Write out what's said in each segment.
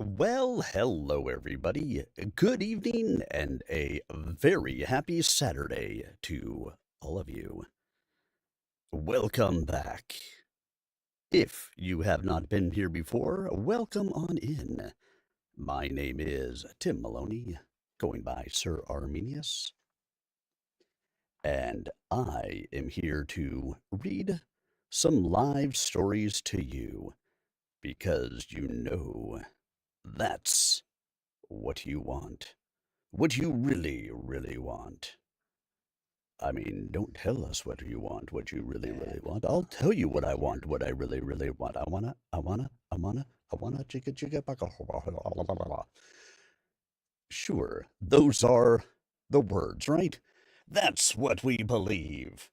Well, hello everybody. Good evening and a very happy Saturday to all of you. Welcome back. If you have not been here before, welcome on in. My name is Tim Maloney, going by Sir Arminius, and I am here to read some live stories to you because that's what you want. What you really, really want. I mean, don't tell us what you want, what you really, really want. I'll tell you what I want, what I really, really want. I wanna, chicka, chicka, baka. Sure, those are the words, right? That's what we believe.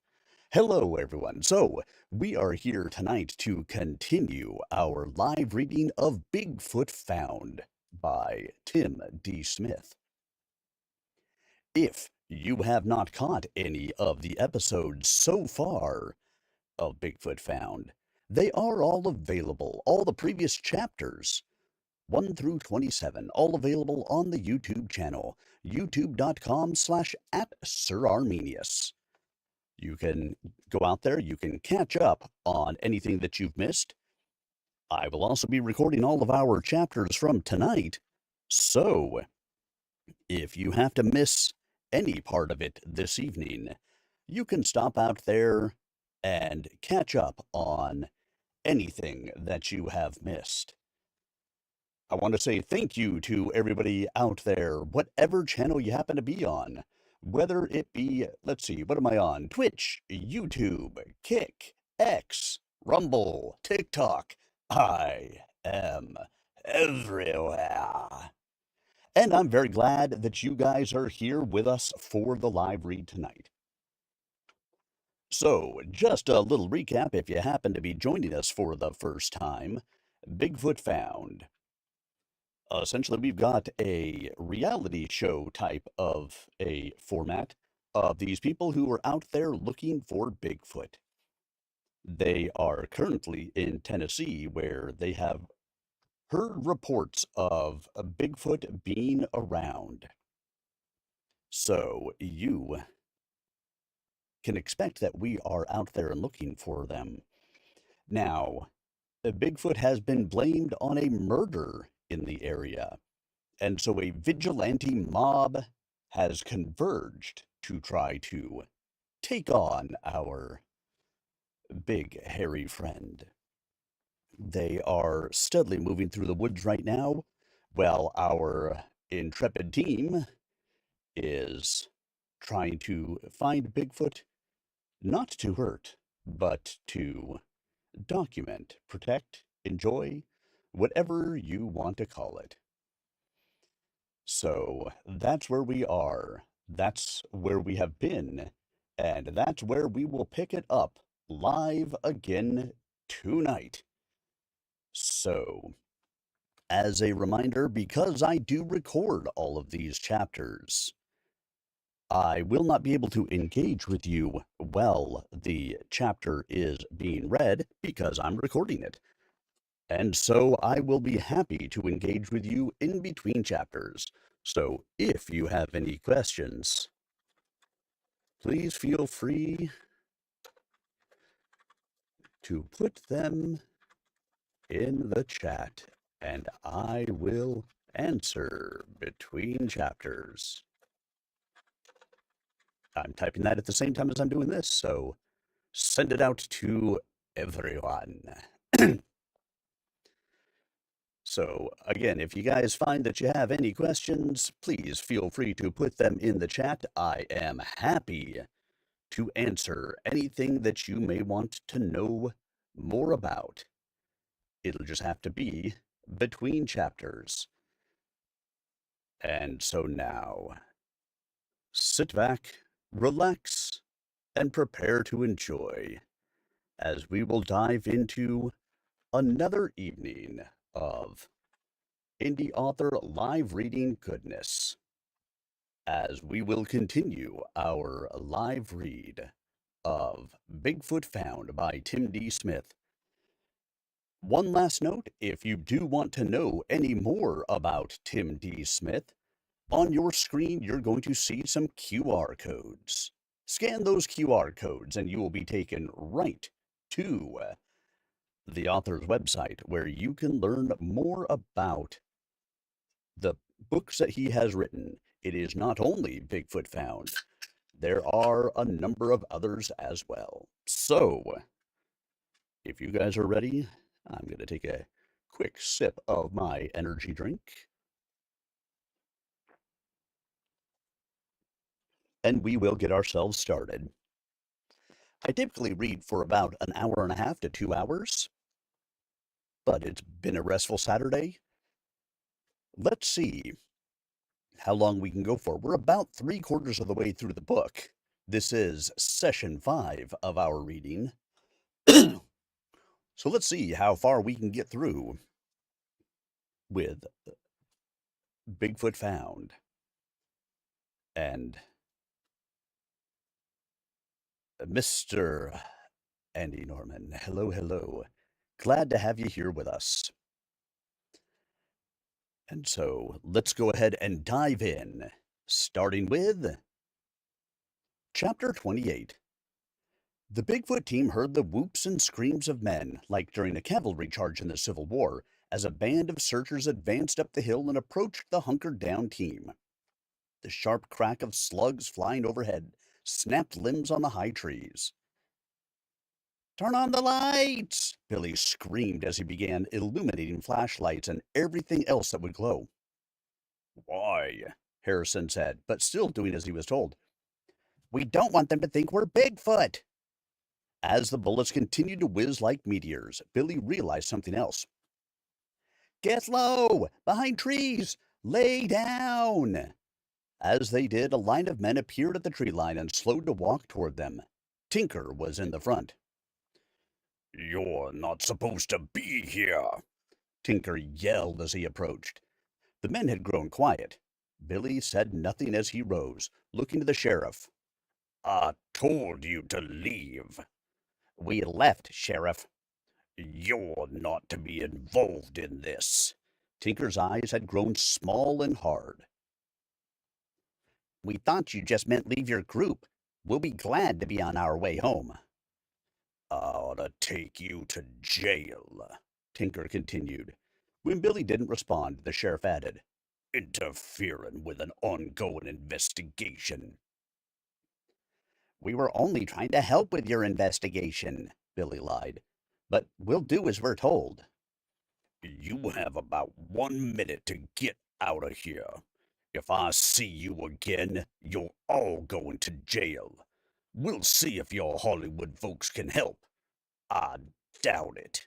Hello, everyone. So, we are here tonight to continue our live reading of Bigfoot Found by Tim D. Smith. If you have not caught any of the episodes so far of Bigfoot Found, they are all available, all the previous chapters, 1 through 27, all available on the YouTube channel, youtube.com/at Sir Arminius. You can go out there, you can catch up on anything that you've missed. I will also be recording all of our chapters from tonight, so if you have to miss any part of it this evening, you can stop out there and catch up on anything that you have missed. I want to say thank you to everybody out there, whatever channel you happen to be on, whether it be, let's see, what am I on? Twitch, YouTube, Kick, X, Rumble, TikTok. I am everywhere. And I'm very glad that you guys are here with us for the live read tonight. So, just a little recap if you happen to be joining us for the first time. Bigfoot Found. Essentially, we've got a reality show type of a format of these people who are out there looking for Bigfoot. They are currently in Tennessee, where they have heard reports of a Bigfoot being around. So you can expect that we are out there looking for them. Now, Bigfoot has been blamed on a murder in the area, and so a vigilante mob has converged to try to take on our big hairy friend. They are steadily moving through the woods right now, while our intrepid team is trying to find Bigfoot, not to hurt, but to document, protect, enjoy, whatever you want to call it. So that's where we are. That's where we have been. And that's where we will pick it up live again tonight. So, as a reminder, because I do record all of these chapters, I will not be able to engage with you while the chapter is being read because I'm recording it. And so I will be happy to engage with you in between chapters. So if you have any questions, please feel free to put them in the chat and I will answer between chapters. I'm typing that at the same time as I'm doing this, so send it out to everyone. So, again, if you guys find that you have any questions, please feel free to put them in the chat. I am happy to answer anything that you may want to know more about. It'll just have to be between chapters. And so now, sit back, relax, and prepare to enjoy as we will dive into another evening of indie author live reading goodness, as we will continue our live read of Bigfoot Found by Tim D. Smith. One last note, if you do want to know any more about Tim D. Smith, on your screen you're going to see some QR codes. Scan those QR codes and you will be taken right to the author's website where you can learn more about the books that he has written. It is not only Bigfoot Found, there are a number of others as well. So, if you guys are ready, I'm going to take a quick sip of my energy drink, and we will get ourselves started. I typically read for about an hour and a half to 2 hours, but it's been a restful Saturday. Let's see how long we can go for. We're about 3/4 of the way through the book. This is session 5 of our reading. So let's see how far we can get through with Bigfoot Found. And Mr. Andy Norman, hello, hello. Glad to have you here with us. And so let's go ahead and dive in, starting with Chapter 28. The Bigfoot team heard the whoops and screams of men, like during a cavalry charge in the Civil War, as a band of searchers advanced up the hill and approached the hunkered down team. The sharp crack of slugs flying overhead snapped limbs on the high trees. "Turn on the lights!" Billy screamed as he began illuminating flashlights and everything else that would glow. "Why?" Harrison said, but still doing as he was told. "We don't want them to think we're Bigfoot." As the bullets continued to whiz like meteors, Billy realized something else. "Get low! Behind trees! Lay down!" As they did, a line of men appeared at the tree line and slowed to walk toward them. Tinker was in the front. "You're not supposed to be here," Tinker yelled as he approached. The men had grown quiet. Billy said nothing as he rose, looking to the sheriff. "I told you to leave." "We left, Sheriff." "You're not to be involved in this." Tinker's eyes had grown small and hard. "We thought you just meant leave your group. We'll be glad to be on our way home." "I ought to take you to jail," Tinker continued. When Billy didn't respond, the sheriff added, "Interfering with an ongoing investigation." "We were only trying to help with your investigation," Billy lied. "But we'll do as we're told." "You have about 1 minute to get out of here. If I see you again, you're all going to jail. We'll see if your Hollywood folks can help. I doubt it."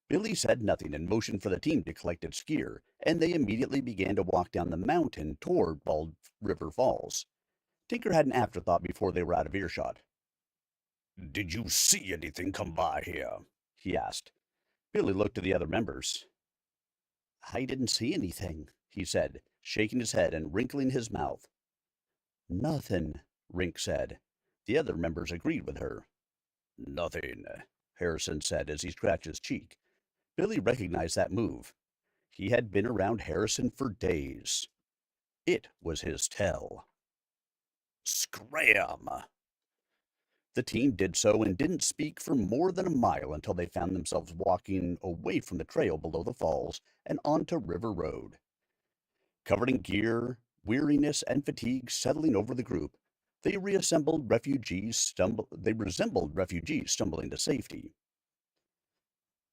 Billy said nothing and motioned for the team to collect its gear, and they immediately began to walk down the mountain toward Bald River Falls. Tinker had an afterthought before they were out of earshot. "Did you see anything come by here?" he asked. Billy looked to the other members. "I didn't see anything," he said, shaking his head and wrinkling his mouth. "Nothing," Rink said. The other members agreed with her. "Nothing," Harrison said as he scratched his cheek. Billy recognized that move. He had been around Harrison for days. It was his tell. "Scram!" The team did so and didn't speak for more than a mile until they found themselves walking away from the trail below the falls and onto River Road. Covered in gear, weariness and fatigue settling over the group, they resembled refugees stumbling to safety.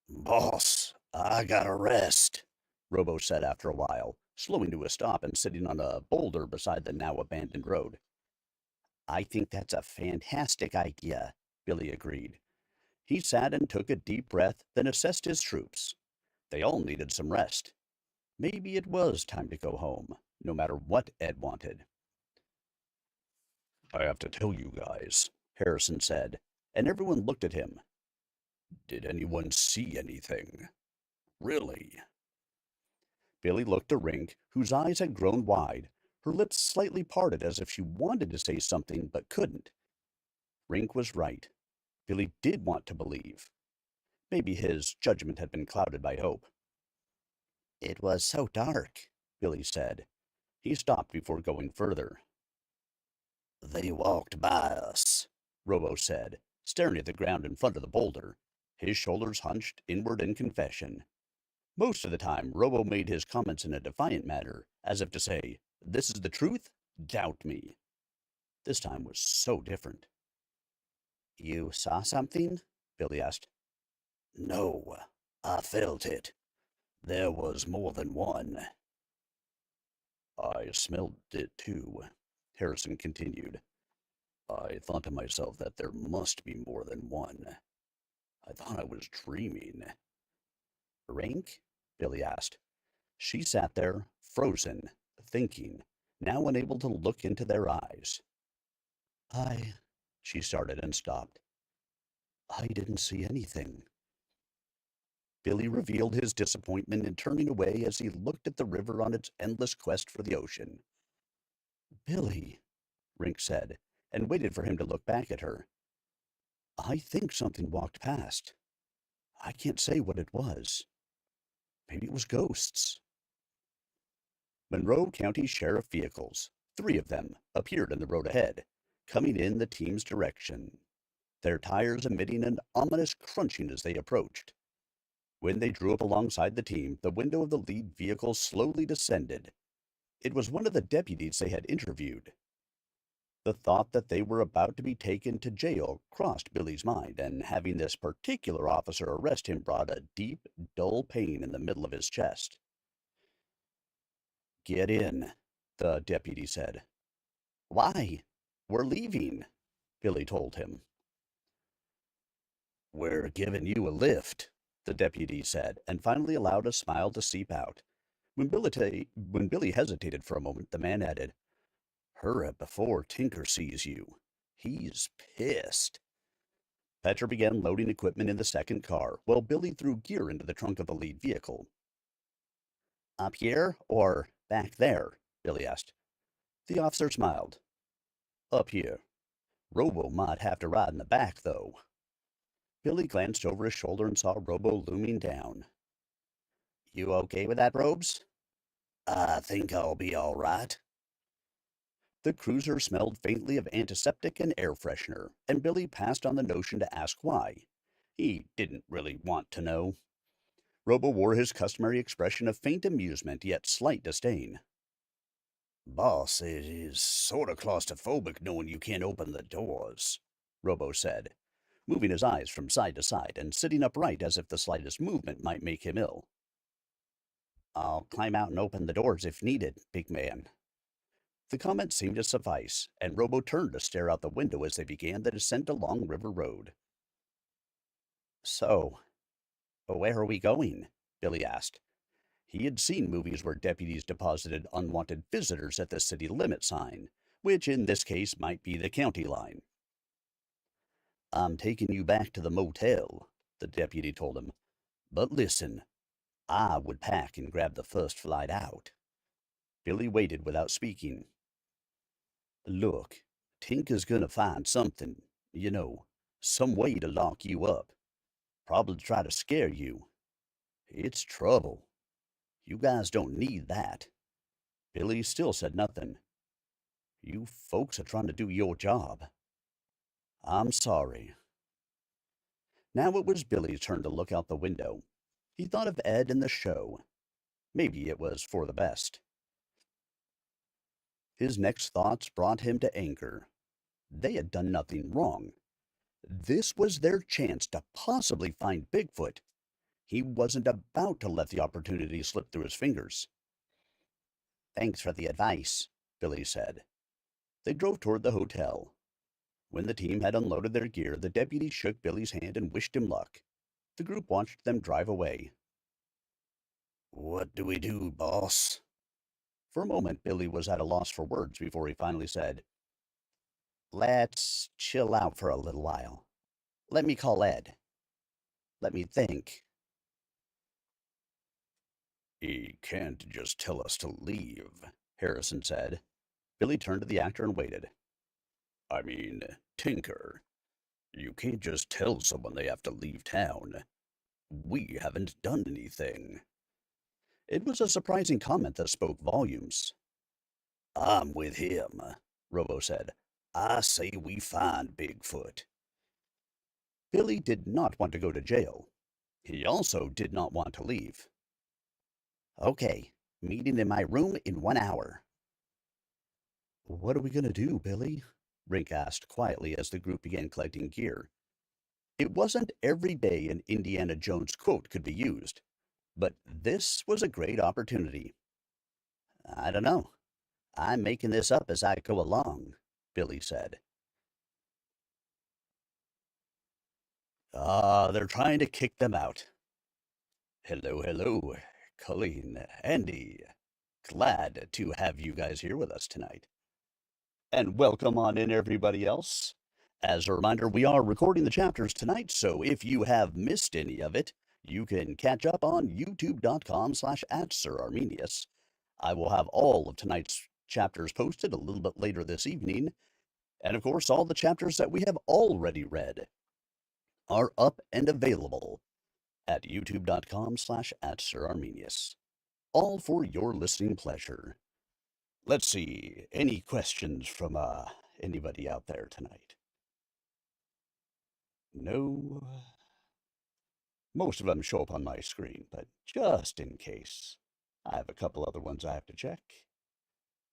"Boss, I gotta rest," Robo said after a while, slowing to a stop and sitting on a boulder beside the now abandoned road. "I think that's a fantastic idea," Billy agreed. He sat and took a deep breath, then assessed his troops. They all needed some rest. Maybe it was time to go home, no matter what Ed wanted. "I have to tell you guys," Harrison said, and everyone looked at him. "Did anyone see anything? Really?" Billy looked to Rink, whose eyes had grown wide, her lips slightly parted as if she wanted to say something but couldn't. Rink was right. Billy did want to believe. Maybe his judgment had been clouded by hope. It was so dark, Billy said. He stopped before going further. They walked by us, Robo said, staring at the ground in front of the boulder, his shoulders hunched inward in confession. Most of the time, Robo made his comments in a defiant manner, as if to say, "This is the truth? Doubt me." This time was so different. You saw something? Billy asked. No, I felt it. There was more than one. I smelled it too, Harrison continued. I thought to myself that there must be more than one. I thought I was dreaming. Rink? Billy asked. She sat there, frozen, thinking, now unable to look into their eyes. She started and stopped. I didn't see anything. Billy revealed his disappointment in turning away as he looked at the river on its endless quest for the ocean. Billy, Rink said, and waited for him to look back at her. I think something walked past. I can't say what it was. Maybe it was ghosts. Monroe County Sheriff vehicles, 3 of them, appeared in the road ahead, coming in the team's direction, their tires emitting an ominous crunching as they approached. When they drew up alongside the team, the window of the lead vehicle slowly descended. It was one of the deputies they had interviewed. The thought that they were about to be taken to jail crossed Billy's mind, and having this particular officer arrest him brought a deep, dull pain in the middle of his chest. Get in, the deputy said. Why? We're leaving, Billy told him. We're giving you a lift, the deputy said, and finally allowed a smile to seep out. When Billy hesitated for a moment, the man added, Hurry before Tinker sees you. He's pissed. Petra began loading equipment in the second car, while Billy threw gear into the trunk of the lead vehicle. Up here or back there? Billy asked. The officer smiled. Up here. Robo might have to ride in the back, though. Billy glanced over his shoulder and saw Robo looming down. You okay with that, Robes? I think I'll be all right. The cruiser smelled faintly of antiseptic and air freshener, and Billy passed on the notion to ask why. He didn't really want to know. Robo wore his customary expression of faint amusement, yet slight disdain. Boss, it is sort of claustrophobic knowing you can't open the doors, Robo said, moving his eyes from side to side and sitting upright as if the slightest movement might make him ill. I'll climb out and open the doors if needed, big man. The comment seemed to suffice, and Robo turned to stare out the window as they began the descent along River Road. So, where are we going? Billy asked. He had seen movies where deputies deposited unwanted visitors at the city limit sign, which in this case might be the county line. I'm taking you back to the motel, the deputy told him. But listen, I would pack and grab the first flight out. Billy waited without speaking. Look, Tinker's gonna find something, some way to lock you up. Probably try to scare you. It's trouble. You guys don't need that. Billy still said nothing. You folks are trying to do your job. I'm sorry. Now it was Billy's turn to look out the window. He thought of Ed and the show. Maybe it was for the best. His next thoughts brought him to anger. They had done nothing wrong. This was their chance to possibly find Bigfoot. He wasn't about to let the opportunity slip through his fingers. Thanks for the advice, Billy said. They drove toward the hotel. When the team had unloaded their gear, the deputy shook Billy's hand and wished him luck. The group watched them drive away. What do we do, boss? For a moment, Billy was at a loss for words before he finally said, Let's chill out for a little while. Let me call Ed. Let me think. He can't just tell us to leave, Harrison said. Billy turned to the actor and waited. I mean, Tinker. You can't just tell someone they have to leave town. We haven't done anything. It was a surprising comment that spoke volumes. I'm with him, Robo said. I say we find Bigfoot. Billy did not want to go to jail. He also did not want to leave. Okay, meeting in my room in 1 hour. What are we going to do, Billy? Rink asked quietly as the group began collecting gear. It wasn't every day an Indiana Jones quote could be used, but this was a great opportunity. I don't know. I'm making this up as I go along, Billy said. Ah, they're trying to kick them out. Hello, hello, Colleen, Andy. Glad to have you guys here with us tonight. And welcome on in, everybody else. As a reminder, we are recording the chapters tonight, so if you have missed any of it, you can catch up on youtube.com/@SirArminius. I will have all of tonight's chapters posted a little bit later this evening. And of course, all the chapters that we have already read are up and available at youtube.com/@SirArminius. All for your listening pleasure. Let's see, any questions from anybody out there tonight? No. Most of them show up on my screen, but just in case, I have a couple other ones I have to check.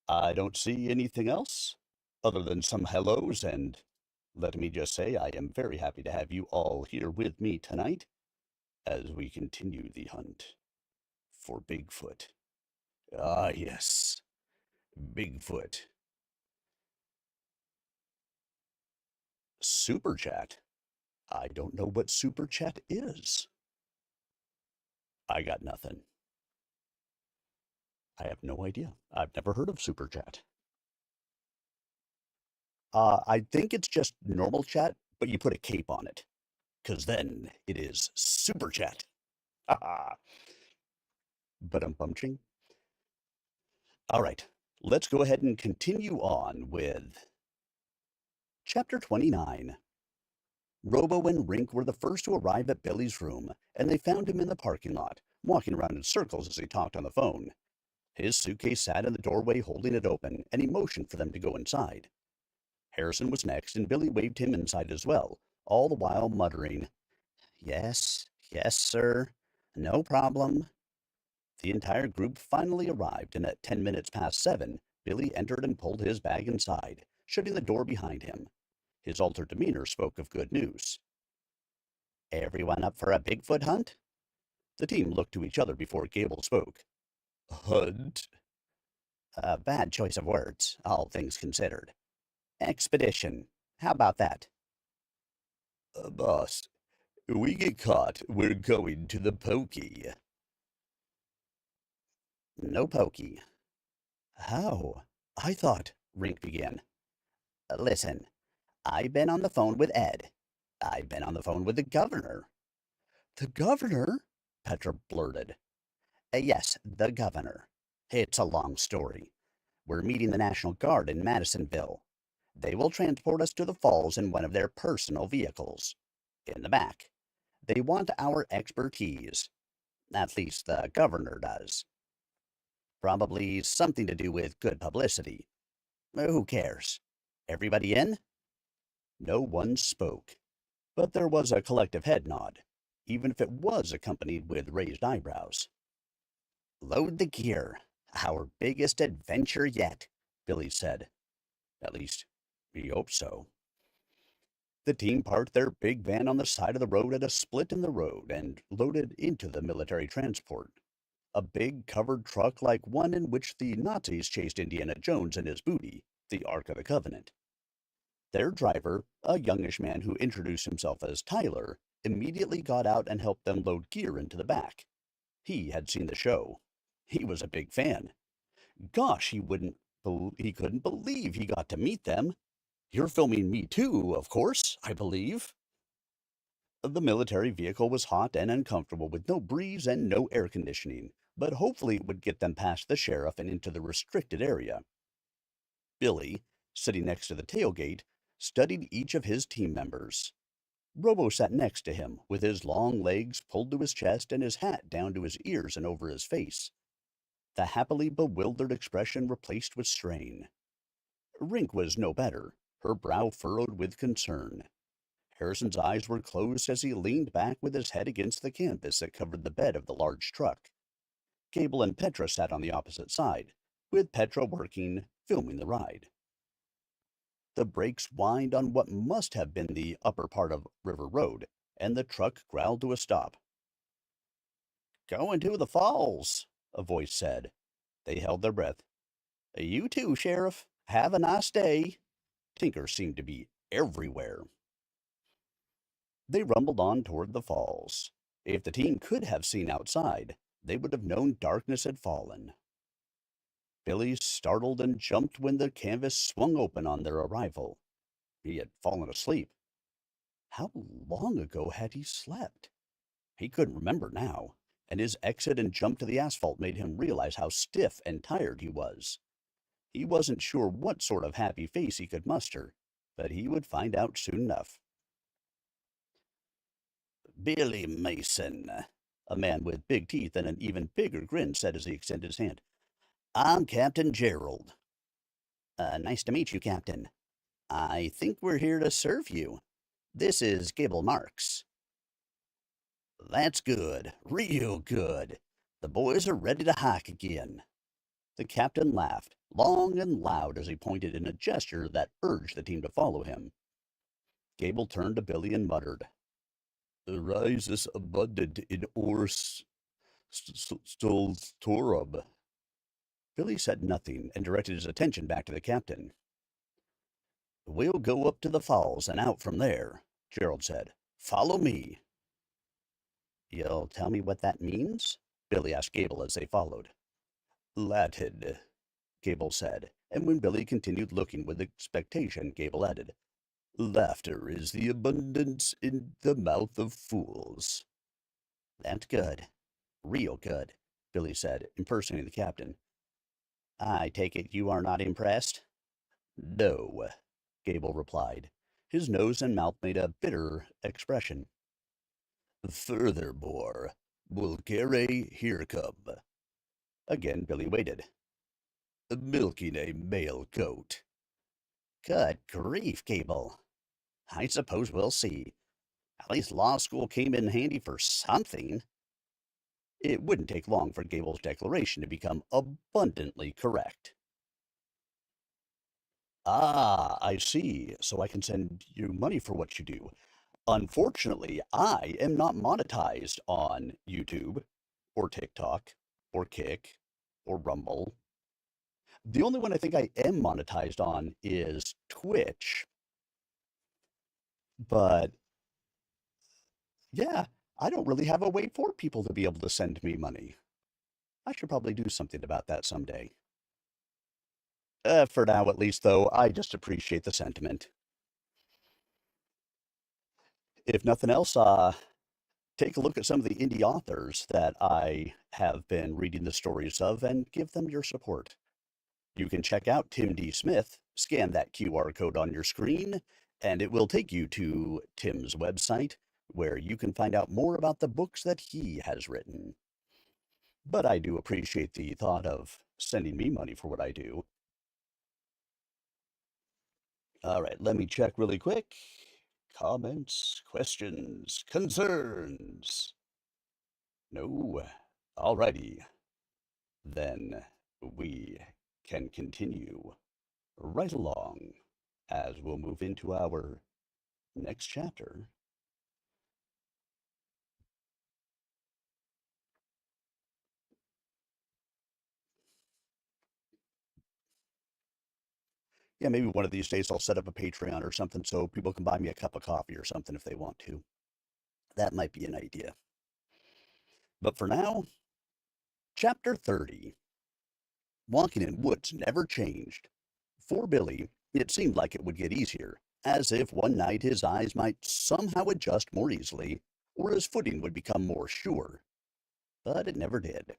I don't see anything else other than some hellos, and let me just say I am very happy to have you all here with me tonight as we continue the hunt for Bigfoot. Ah, yes, Bigfoot. Super Chat. I don't know what Super Chat is. I got nothing. I have no idea. I've never heard of Super Chat. I think it's just normal chat, but you put a cape on it, because then it is Super Chat. Haha. But I'm bumching. All right, let's go ahead and continue on with Chapter 29. Robo and Rink were the first to arrive at Billy's room, and they found him in the parking lot, walking around in circles as he talked on the phone. His suitcase sat in the doorway holding it open, and he motioned for them to go inside. Harrison was next, and Billy waved him inside as well, all the while muttering, Yes, yes, sir. No problem. The entire group finally arrived, and at 10 minutes past 7, Billy entered and pulled his bag inside, shutting the door behind him. His altered demeanor spoke of good news. Everyone up for a Bigfoot hunt? The team looked to each other before Gable spoke. Hunt? A bad choice of words, all things considered. Expedition. How about that? Boss, we get caught, we're going to the pokey. No pokey. How? I thought, Rink began. Listen, I've been on the phone with Ed. I've been on the phone with the governor. The governor? Petra blurted. Yes, the governor. It's a long story. We're meeting the National Guard in Madisonville. They will transport us to the falls in one of their personal vehicles. In the back. They want our expertise. At least the governor does. Probably something to do with good publicity. Who cares? Everybody in? No one spoke, but there was a collective head nod, even if it was accompanied with raised eyebrows. Load the gear. Our biggest adventure yet, Billy said. At least, we hope so. The team parked their big van on the side of the road at a split in the road and loaded into the military transport. A big covered truck like one in which the Nazis chased Indiana Jones and his booty, the Ark of the Covenant. Their driver, a youngish man who introduced himself as Tyler, immediately got out and helped them load gear into the back. He had seen the show. He was a big fan. Gosh, he couldn't believe he got to meet them. You're filming me too, of course, I believe. The military vehicle was hot and uncomfortable with no breeze and no air conditioning, but hopefully it would get them past the sheriff and into the restricted area. Billy, sitting next to the tailgate, studied each of his team members. Robo sat next to him, with his long legs pulled to his chest and his hat down to his ears and over his face, the happily bewildered expression replaced with strain. Rink was no better, her brow furrowed with concern. Harrison's eyes were closed as he leaned back with his head against the canvas that covered the bed of the large truck. Gable and Petra sat on the opposite side, with Petra working, filming the ride. The brakes whined on what must have been the upper part of River Road, and the truck growled to a stop. "Going to the falls," a voice said. They held their breath. "You too, Sheriff. Have a nice day." Tinker seemed to be everywhere. They rumbled on toward the falls. If the team could have seen outside, they would have known darkness had fallen. Billy startled and jumped when the canvas swung open on their arrival. He had fallen asleep. How long ago had he slept? He couldn't remember now, and his exit and jump to the asphalt made him realize how stiff and tired he was. He wasn't sure what sort of happy face he could muster, but he would find out soon enough. "Billy Mason," a man with big teeth and an even bigger grin said as he extended his hand. "I'm Captain Gerald." Nice to meet you, Captain. I think we're here to serve you. This is Gable Marks." "That's good, real good. The boys are ready to hike again." The captain laughed, long and loud, as he pointed in a gesture that urged the team to follow him. Gable turned to Billy and muttered, "The rice is abundant in Ors Stolstorum." Billy said nothing and directed his attention back to the captain. "We'll go up to the falls and out from there," Gerald said. "Follow me." "You'll tell me what that means?" Billy asked Gable as they followed. "Latin," Gable said, and when Billy continued looking with expectation, Gable added, "Laughter is the abundance in the mouth of fools." "That's good. Real good," Billy said, impersonating the captain. "I take it you are not impressed?" "No," Gable replied. His nose and mouth made a bitter expression. "Furthermore, Bulgare here come." Again Billy waited. "Milking a male goat." "Good grief, Gable. I suppose we'll see. At least law school came in handy for something." It wouldn't take long for Gable's declaration to become abundantly correct. "Ah, I see. So I can send you money for what you do. Unfortunately, I am not monetized on YouTube or TikTok or Kick or Rumble. The only one I think I am monetized on is Twitch. But yeah, I don't really have a way for people to be able to send me money. I should probably do something about that someday. For now, at least, though, I just appreciate the sentiment. If nothing else, take a look at some of the indie authors that I have been reading the stories of and give them your support. You can check out Tim D. Smith, scan that QR code on your screen, and it will take you to Tim's website, where you can find out more about the books that he has written. But I do appreciate the thought of sending me money for what I do. All right, let me check really quick. Comments, questions, concerns. No. All righty. Then we can continue right along as we'll move into our next chapter. Yeah, maybe one of these days I'll set up a Patreon or something so people can buy me a cup of coffee or something if they want to. That might be an idea. But for now, Chapter 30. Walking in woods never changed. For Billy, it seemed like it would get easier, as if one night his eyes might somehow adjust more easily, or his footing would become more sure. But it never did.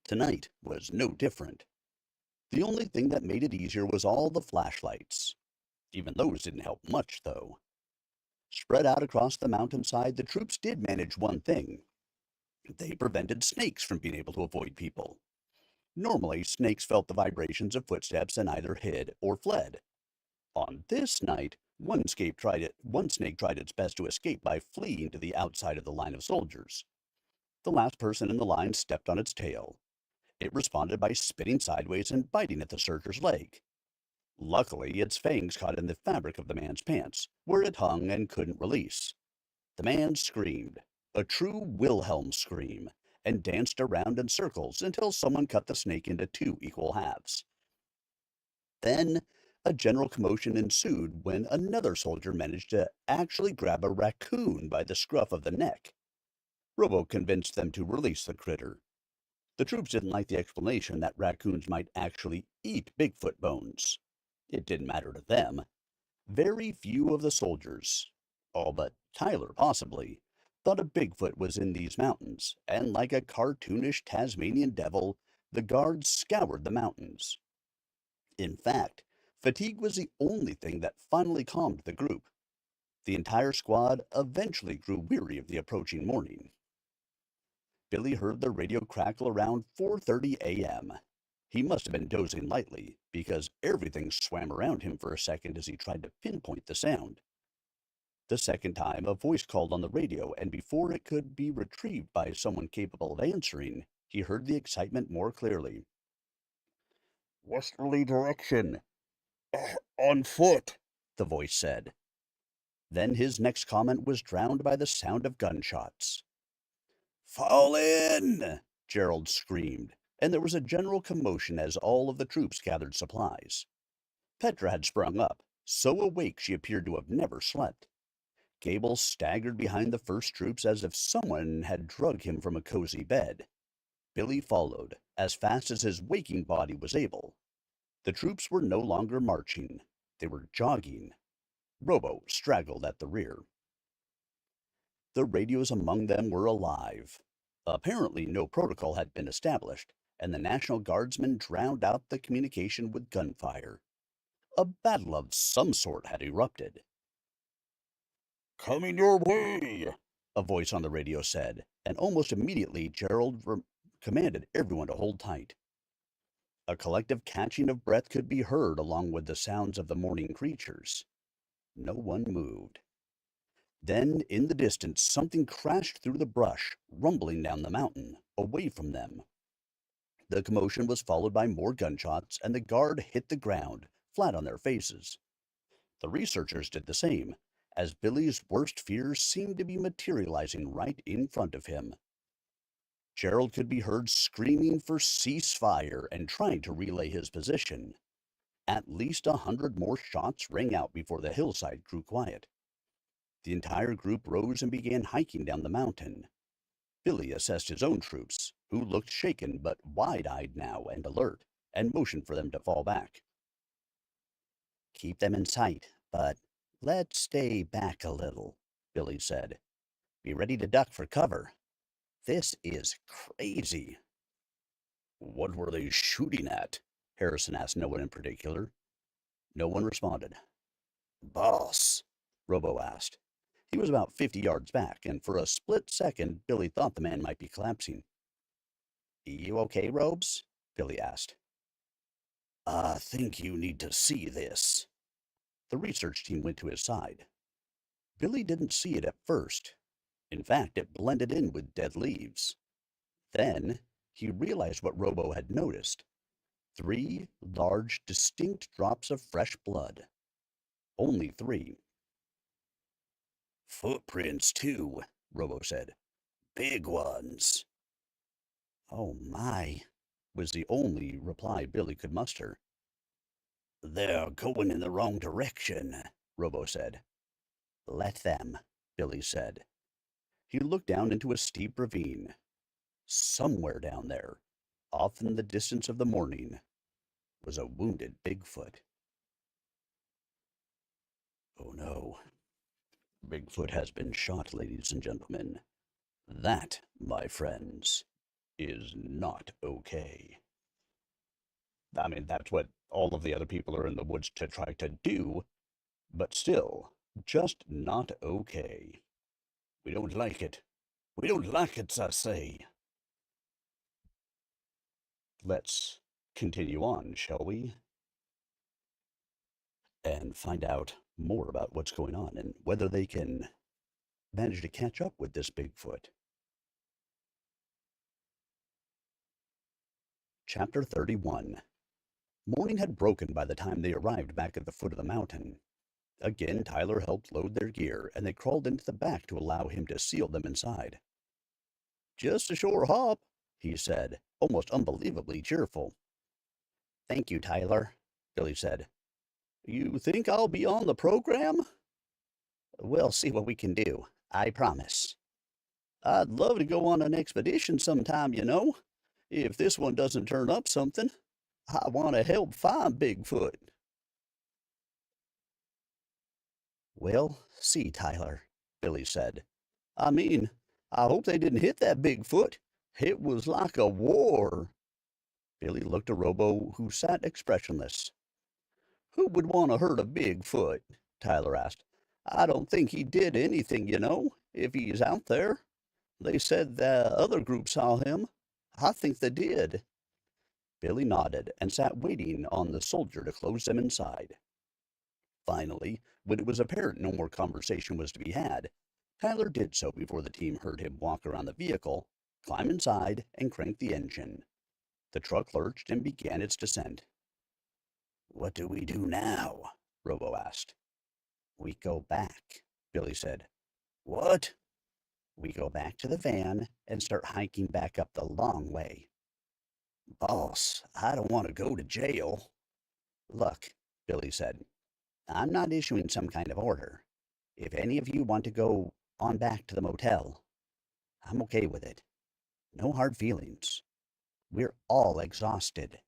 Tonight was no different. The only thing that made it easier was all the flashlights. Even those didn't help much, though. Spread out across the mountainside, the troops did manage one thing. They prevented snakes from being able to avoid people. Normally, snakes felt the vibrations of footsteps and either hid or fled. On this night, one snake tried its best to escape by fleeing to the outside of the line of soldiers. The last person in the line stepped on its tail. It responded by spinning sideways and biting at the searcher's leg. Luckily, its fangs caught in the fabric of the man's pants, where it hung and couldn't release. The man screamed, a true Wilhelm scream, and danced around in circles until someone cut the snake into two equal halves. Then, a general commotion ensued when another soldier managed to actually grab a raccoon by the scruff of the neck. Robo convinced them to release the critter. The troops didn't like the explanation that raccoons might actually eat Bigfoot bones. It didn't matter to them. Very few of the soldiers, all but Tyler possibly, thought a Bigfoot was in these mountains, and like a cartoonish Tasmanian devil, the guards scoured the mountains. In fact, fatigue was the only thing that finally calmed the group. The entire squad eventually grew weary of the approaching morning. Billy heard the radio crackle around 4:30 a.m. He must have been dozing lightly, because everything swam around him for a second as he tried to pinpoint the sound. The second time, a voice called on the radio, and before it could be retrieved by someone capable of answering, he heard the excitement more clearly. "Westerly direction. On foot," the voice said. Then his next comment was drowned by the sound of gunshots. "Fall in!" Gerald screamed, and there was a general commotion as all of the troops gathered supplies. Petra had sprung up, so awake she appeared to have never slept. Gable staggered behind the first troops as if someone had dragged him from a cozy bed. Billy followed, as fast as his waking body was able. The troops were no longer marching. They were jogging. Robo straggled at the rear. The radios among them were alive. Apparently no protocol had been established, and the National Guardsmen drowned out the communication with gunfire. A battle of some sort had erupted. "Coming your way," a voice on the radio said, and almost immediately Gerald commanded everyone to hold tight. A collective catching of breath could be heard along with the sounds of the morning creatures. No one moved. Then, in the distance, something crashed through the brush, rumbling down the mountain, away from them. The commotion was followed by more gunshots, and the guard hit the ground, flat on their faces. The researchers did the same, as Billy's worst fears seemed to be materializing right in front of him. Gerald could be heard screaming for ceasefire and trying to relay his position. At least 100 more shots rang out before the hillside grew quiet. The entire group rose and began hiking down the mountain. Billy assessed his own troops, who looked shaken but wide-eyed now and alert, and motioned for them to fall back. "Keep them in sight, but let's stay back a little," Billy said. "Be ready to duck for cover. This is crazy." "What were they shooting at?" Harrison asked no one in particular. No one responded. "Boss?" Robo asked. He was about 50 yards back, and for a split second, Billy thought the man might be collapsing. "You okay, Robes?" Billy asked. "I think you need to see this." The research team went to his side. Billy didn't see it at first. In fact, it blended in with dead leaves. Then he realized what Robo had noticed. 3 large, distinct drops of fresh blood. Only 3. "Footprints, too," Robo said. "Big ones." "Oh my," was the only reply Billy could muster. "They're going in the wrong direction," Robo said. "Let them," Billy said. He looked down into a steep ravine. Somewhere down there, off in the distance of the morning, was a wounded Bigfoot. Oh no. Bigfoot has been shot, ladies and gentlemen. That, my friends, is not okay. I mean, that's what all of the other people are in the woods to try to do, but still, Just not okay. We don't like it. We don't like it, I say. Let's continue on, shall we? And find out more about what's going on and whether they can manage to catch up with this Bigfoot. Chapter 31. Morning had broken by the time they arrived back at the foot of the mountain. Again, Tyler helped load their gear, and they crawled into the back to allow him to seal them inside. Just a short hop, he said, almost unbelievably cheerful. Thank you, Tyler, Billy said. You think I'll be on the program? We'll see what we can do, I promise. I'd love to go on an expedition sometime, if this one doesn't turn up something. I want to help find Bigfoot. We'll see, Tyler, Billy said. I mean, I hope they didn't hit that Bigfoot. It was like a war. Billy looked at Robo, who sat expressionless. Who would want to hurt a Bigfoot? Tyler asked. I don't think he did anything, if he's out there. They said the other group saw him. I think they did. Billy nodded and sat waiting on the soldier to close them inside. Finally, when it was apparent no more conversation was to be had, Tyler did so before the team heard him walk around the vehicle, climb inside, and crank the engine. The truck lurched and began its descent. What do we do now? Robo asked. We go back, Billy said. What? We go back to the van and start hiking back up the long way. Boss, I don't want to go to jail. Look, Billy said, I'm not issuing some kind of order. If any of you want to go on back to the motel, I'm okay with it. No hard feelings. We're all exhausted.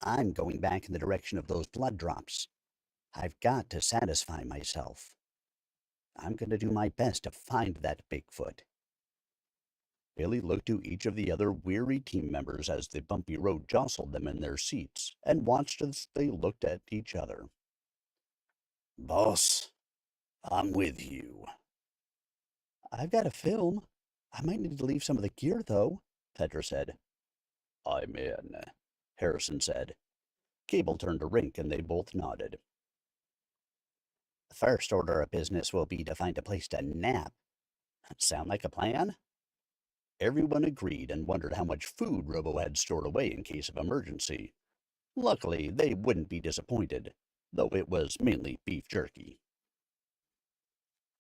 I'm going back in the direction of those blood drops. I've got to satisfy myself. I'm going to do my best to find that Bigfoot. Billy looked to each of the other weary team members as the bumpy road jostled them in their seats and watched as they looked at each other. Boss, I'm with you. I've got a film. I might need to leave some of the gear, though, Petra said. I'm in, Harrison said. Cable turned to Rink, and they both nodded. The first order of business will be to find a place to nap. That sound like a plan? Everyone agreed and wondered how much food Robo had stored away in case of emergency. Luckily, they wouldn't be disappointed, though it was mainly beef jerky.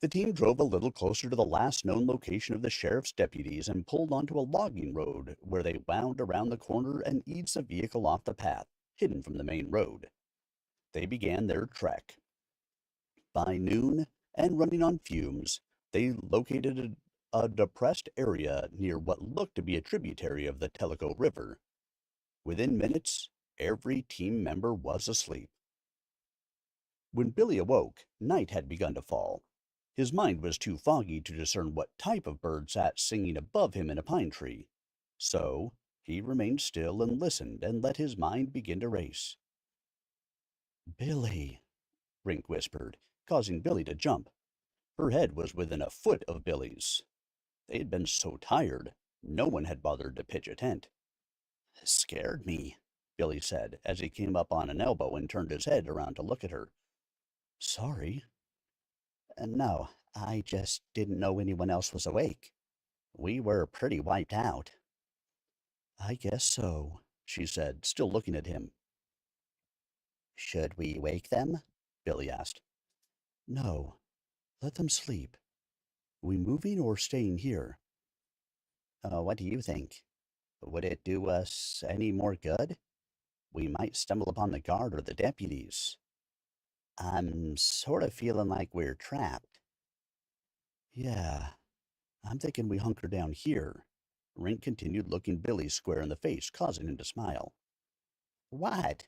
The team drove a little closer to the last known location of the sheriff's deputies and pulled onto a logging road where they wound around the corner and eased the vehicle off the path, hidden from the main road. They began their trek. By noon, and running on fumes, they located a depressed area near what looked to be a tributary of the Tellico River. Within minutes, every team member was asleep. When Billy awoke, night had begun to fall. His mind was too foggy to discern what type of bird sat singing above him in a pine tree. So he remained still and listened and let his mind begin to race. Billy, Rink whispered, causing Billy to jump. Her head was within a foot of Billy's. They had been so tired, no one had bothered to pitch a tent. Scared me, Billy said, as he came up on an elbow and turned his head around to look at her. Sorry. No, I just didn't know anyone else was awake. We were pretty wiped out. I guess so, she said, still looking at him. Should we wake them? Billy asked. No, let them sleep. We moving or staying here? What do you think? Would it do us any more good? We might stumble upon the guard or the deputies. I'm sort of feeling like we're trapped. Yeah, I'm thinking we hunker down here. Rink continued looking Billy square in the face, causing him to smile. What?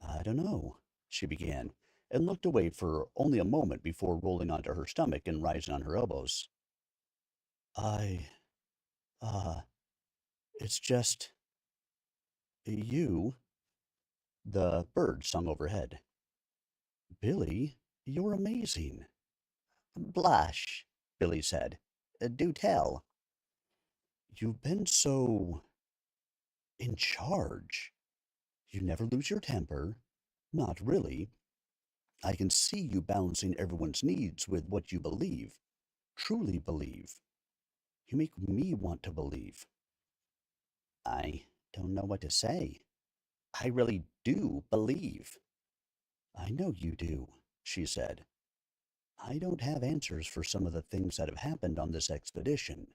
I don't know, she began, and looked away for only a moment before rolling onto her stomach and rising on her elbows. I, uh, it's just you. The bird sung overhead. Billy, You're amazing. Blush, Billy said. Do tell. You've been so in charge. You never lose your temper. Not really. I can see you balancing everyone's needs with what you believe, truly believe. You make me want to believe. I don't know what to say. I really do believe. I know you do, she said. I don't have answers for some of the things that have happened on this expedition.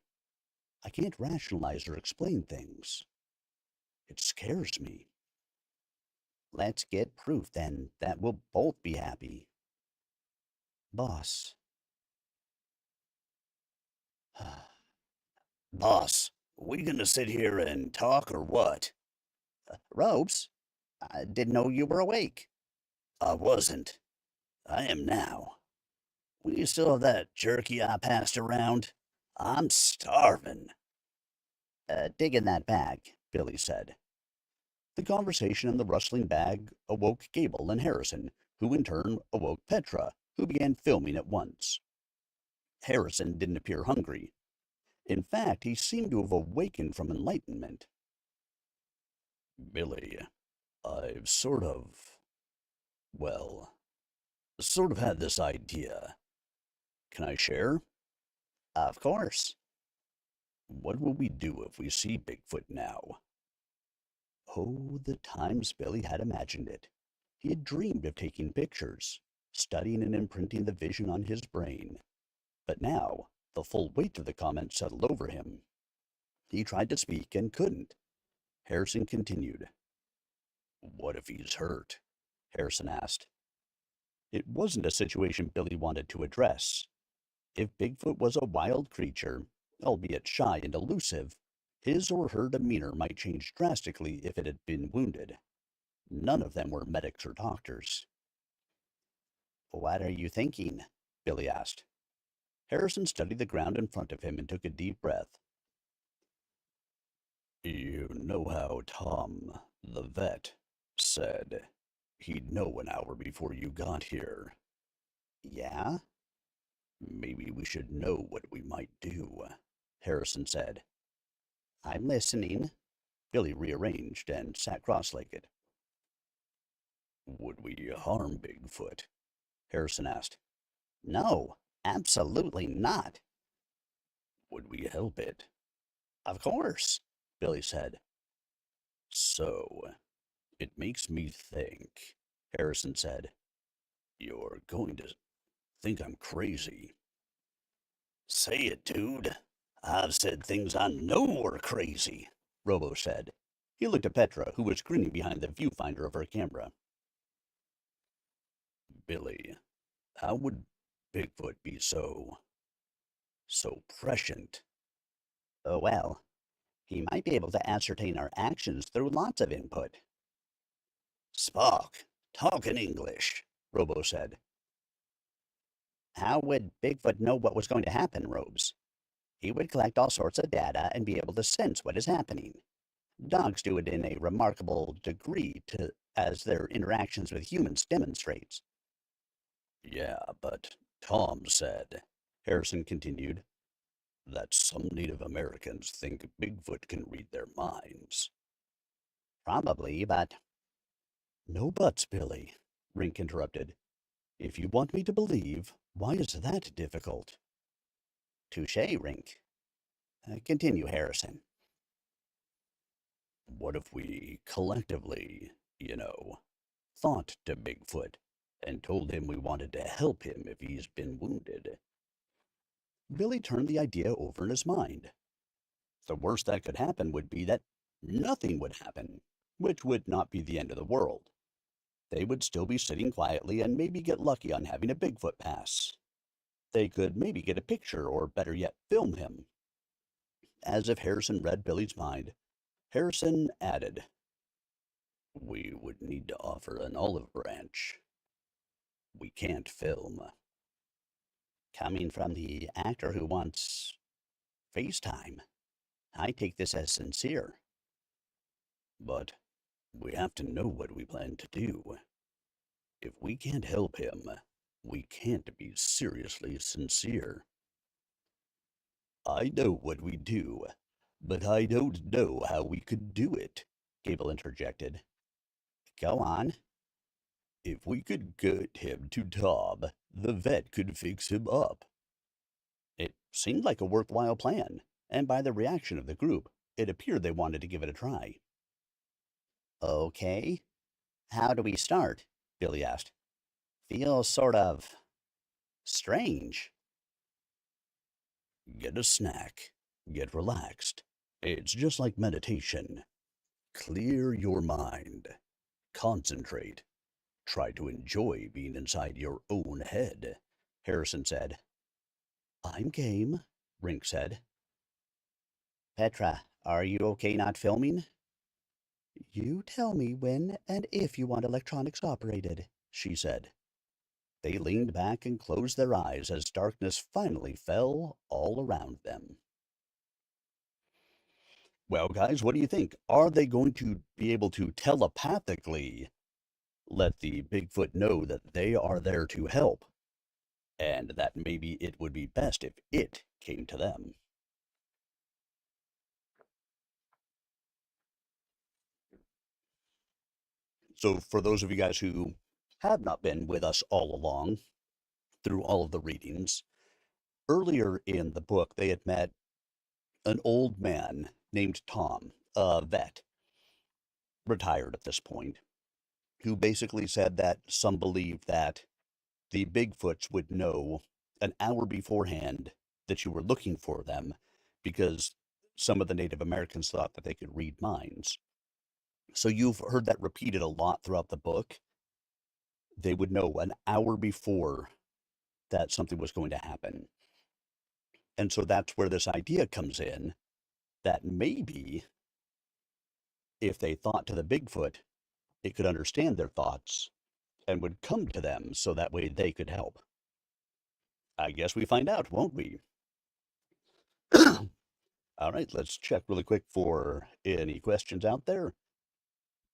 I can't rationalize or explain things. It scares me. Let's get proof then that we'll both be happy. Boss. Boss, we gonna sit here and talk or what? Robes, I didn't know you were awake. I wasn't. I am now. Will you still have that jerky I passed around? I'm starving. Dig in that bag, Billy said. The conversation in the rustling bag awoke Gable and Harrison, who in turn awoke Petra, who began filming at once. Harrison didn't appear hungry. In fact, he seemed to have awakened from enlightenment. Billy, I've well, sort of had this idea. Can I share? Of course. What will we do if we see Bigfoot now? Oh, the times Billy had imagined it. He had dreamed of taking pictures, studying and imprinting the vision on his brain. But now, the full weight of the comment settled over him. He tried to speak and couldn't. Harrison continued. What if he's hurt? Harrison asked. It wasn't a situation Billy wanted to address. If Bigfoot was a wild creature, albeit shy and elusive, his or her demeanor might change drastically if it had been wounded. None of them were medics or doctors. What are you thinking? Billy asked. Harrison studied the ground in front of him and took a deep breath. You know how Tom, the vet, said he'd know an hour before you got here. Yeah? Maybe we should know what we might do, Harrison said. I'm listening. Billy rearranged and sat cross-legged. Would we harm Bigfoot? Harrison asked. No, absolutely not. Would we help it? Of course, Billy said. So, it makes me think, Harrison said. You're going to think I'm crazy. Say it, dude. I've said things I know are crazy, Robo said. He looked at Petra, who was grinning behind the viewfinder of her camera. Billy, how would Bigfoot be so prescient? Oh, well, he might be able to ascertain our actions through lots of input. Spock, talk in English, Robo said. How would Bigfoot know what was going to happen, Robes? He would collect all sorts of data and be able to sense what is happening. Dogs do it in a remarkable degree as their interactions with humans demonstrates. Yeah, but Tom said, Harrison continued, that some Native Americans think Bigfoot can read their minds. Probably, but... No buts, Billy, Rink interrupted. If you want me to believe, why is that difficult? Touché, Rink. Continue, Harrison. What if we collectively, thought to Bigfoot and told him we wanted to help him if he's been wounded? Billy turned the idea over in his mind. The worst that could happen would be that nothing would happen, which would not be the end of the world. They would still be sitting quietly and maybe get lucky on having a Bigfoot pass. They could maybe get a picture or, better yet, film him. As if Harrison read Billy's mind, Harrison added, We would need to offer an olive branch. We can't film. Coming from the actor who wants FaceTime, I take this as sincere. But we have to know what we plan to do. If we can't help him, We can't be seriously sincere. I know what we do, but I don't know how we could do it, Gable interjected. Go on. If we could get him to Tom, the vet could fix him up. It seemed like a worthwhile plan, and by the reaction of the group, it appeared they wanted to give it a try. Okay, how do we start? Billy asked. Feels sort of strange. Get a snack. Get relaxed. It's just like meditation. Clear your mind. Concentrate. Try to enjoy being inside your own head, Harrison said. I'm game, Rink said. Petra, are you okay not filming? You tell me when and if you want electronics operated, she said. They leaned back and closed their eyes as darkness finally fell all around them. Well, guys, what do you think? Are they going to be able to telepathically let the Bigfoot know that they are there to help and that maybe it would be best if it came to them? So, for those of you guys who have not been with us all along through all of the readings, earlier in the book, they had met an old man named Tom, a vet, retired at this point, who basically said that some believed that the Bigfoots would know an hour beforehand that you were looking for them because some of the Native Americans thought that they could read minds. So you've heard that repeated a lot throughout the book. They would know an hour before that something was going to happen. And so that's where this idea comes in that maybe if they thought to the Bigfoot, it could understand their thoughts and would come to them so that way they could help. I guess we find out, won't we? All right, let's check really quick for any questions out there.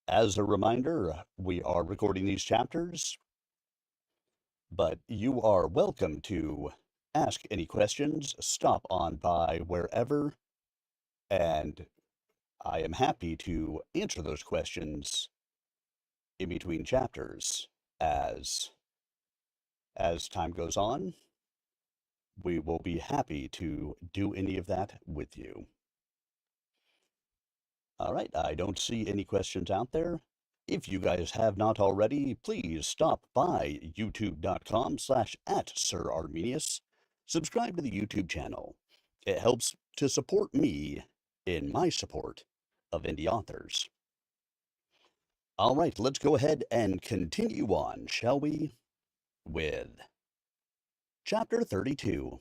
As a reminder, we are recording these chapters, but you are welcome to ask any questions, stop on by wherever, and I am happy to answer those questions in between chapters as time goes on. We will be happy to do any of that with you. All right, I don't see any questions out there. If you guys have not already, please stop by youtube.com/@SirArminius. Subscribe to the YouTube channel. It helps to support me in my support of indie authors. All right, let's go ahead and continue on, shall we? With Chapter 32.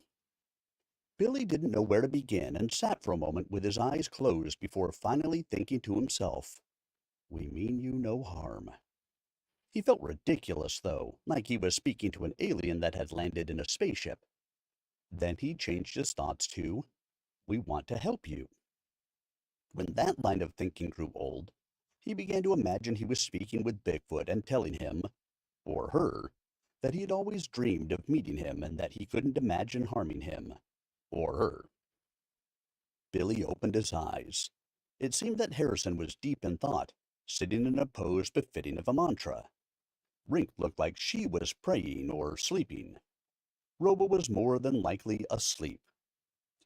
Billy didn't know where to begin and sat for a moment with his eyes closed before finally thinking to himself, We mean you no harm. He felt ridiculous, though, like he was speaking to an alien that had landed in a spaceship. Then he changed his thoughts to, We want to help you. When that line of thinking grew old, he began to imagine he was speaking with Bigfoot and telling him, or her, that he had always dreamed of meeting him and that he couldn't imagine harming him, or her. Billy opened his eyes. It seemed that Harrison was deep in thought, sitting in a pose befitting of a mantra. Rink looked like she was praying or sleeping. Robo was more than likely asleep.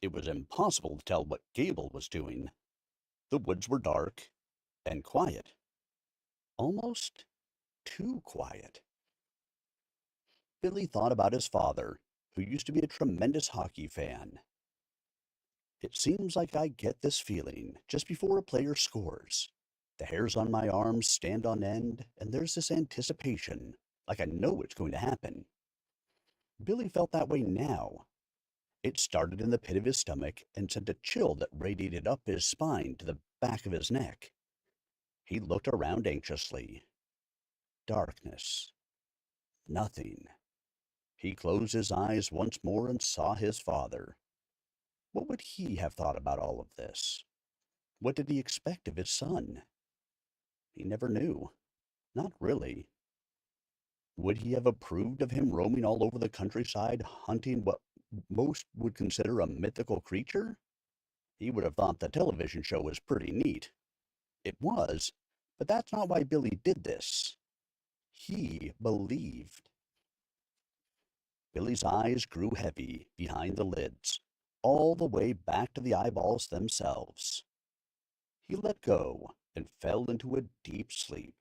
It was impossible to tell what Gable was doing. The woods were dark and quiet. Almost too quiet. Billy thought about his father, who used to be a tremendous hockey fan. It seems like I get this feeling just before a player scores. The hairs on my arms stand on end, and there's this anticipation, like I know it's going to happen. Billy felt that way now. It started in the pit of his stomach and sent a chill that radiated up his spine to the back of his neck. He looked around anxiously. Darkness. Nothing. He closed his eyes once more and saw his father. What would he have thought about all of this? What did he expect of his son? He never knew. Not really. Would he have approved of him roaming all over the countryside, hunting what most would consider a mythical creature? He would have thought the television show was pretty neat. It was, but that's not why Billy did this. He believed. Billy's eyes grew heavy behind the lids, all the way back to the eyeballs themselves. He let go and fell into a deep sleep.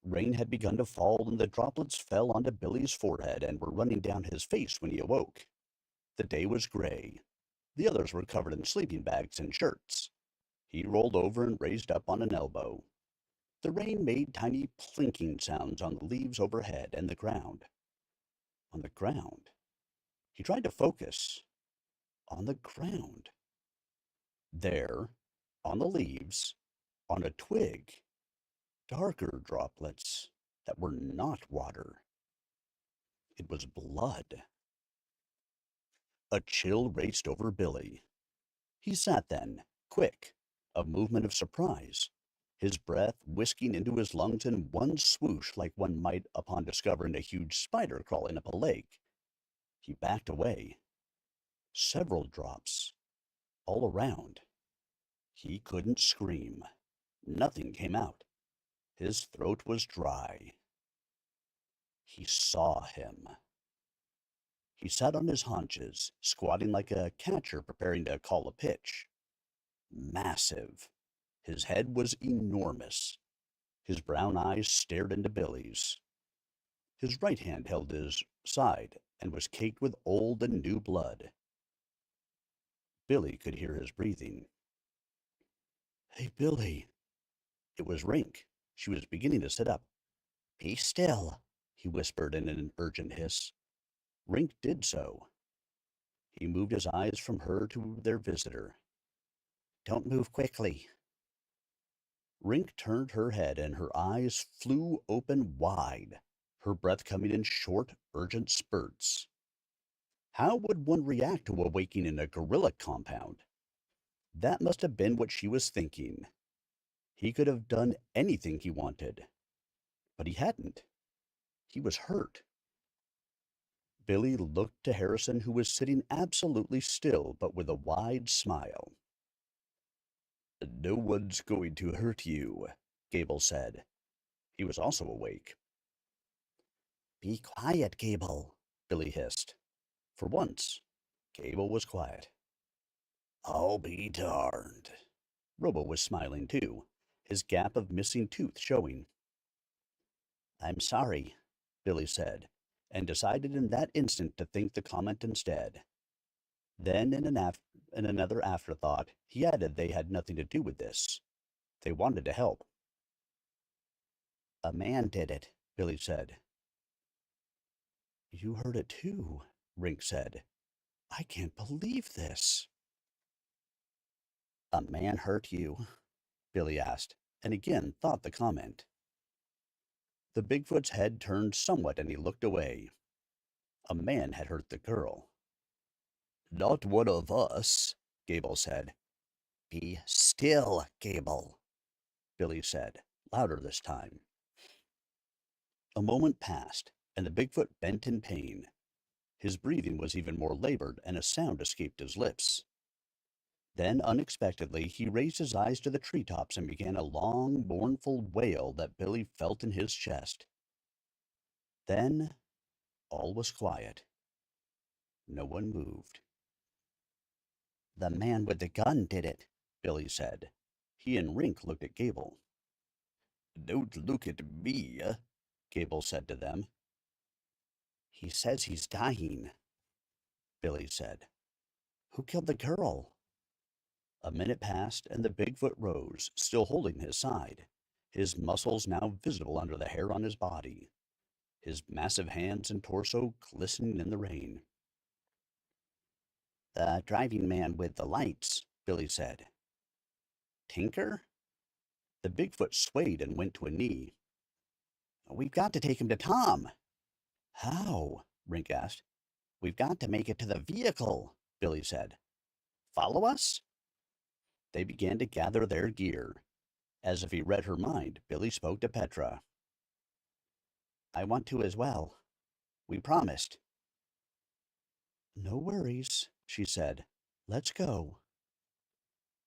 Rain had begun to fall, and the droplets fell onto Billy's forehead and were running down his face when he awoke. The day was gray. The others were covered in sleeping bags and shirts. He rolled over and raised up on an elbow. The rain made tiny plinking sounds on the leaves overhead and the ground. On the ground. He tried to focus. On the ground. There, on the leaves, on a twig, darker droplets that were not water. It was blood. A chill raced over Billy. He sat then, quick, a movement of surprise, his breath whisking into his lungs in one swoosh like one might upon discovering a huge spider crawling up a lake. He backed away. Several drops, all around. He couldn't scream. Nothing came out. His throat was dry. He saw him. He sat on his haunches, squatting like a catcher preparing to call a pitch. Massive. His head was enormous. His brown eyes stared into Billy's. His right hand held his side and was caked with old and new blood. Billy could hear his breathing. Hey, Billy. It was Rink. She was beginning to sit up. Be still, he whispered in an urgent hiss. Rink did so. He moved his eyes from her to their visitor. Don't move quickly. Rink turned her head and her eyes flew open wide, her breath coming in short, urgent spurts. How would one react to awaking in a gorilla compound? That must have been what she was thinking. He could have done anything he wanted, but he hadn't. He was hurt. Billy looked to Harrison, who was sitting absolutely still, but with a wide smile. No one's going to hurt you, Gable said. He was also awake. Be quiet, Gable, Billy hissed. For once, Gable was quiet. I'll be darned. Robo was smiling too, his gap of missing tooth showing. I'm sorry, Billy said, and decided in that instant to think the comment instead. Then, in another afterthought, he added they had nothing to do with this. They wanted to help. A man did it, Billy said. You heard it too, Rink said. I can't believe this. A man hurt you? Billy asked, and again thought the comment. The Bigfoot's head turned somewhat and he looked away. A man had hurt the girl. Not one of us, Gable said. Be still, Gable, Billy said, louder this time. A moment passed, and the Bigfoot bent in pain. His breathing was even more labored, and a sound escaped his lips. Then, unexpectedly, he raised his eyes to the treetops and began a long, mournful wail that Billy felt in his chest. Then, all was quiet. No one moved. The man with the gun did it, Billy said. He and Rink looked at Gable. Don't look at me, Gable said to them. He says he's dying, Billy said. Who killed the girl? A minute passed, and the Bigfoot rose, still holding his side, his muscles now visible under the hair on his body, his massive hands and torso glistening in the rain. The driving man with the lights, Billy said. Tinker? The Bigfoot swayed and went to a knee. We've got to take him to Tom. How? Rink asked. We've got to make it to the vehicle, Billy said. Follow us? They began to gather their gear. As if he read her mind, Billy spoke to Petra. I want to as well. We promised. No worries, she said. Let's go.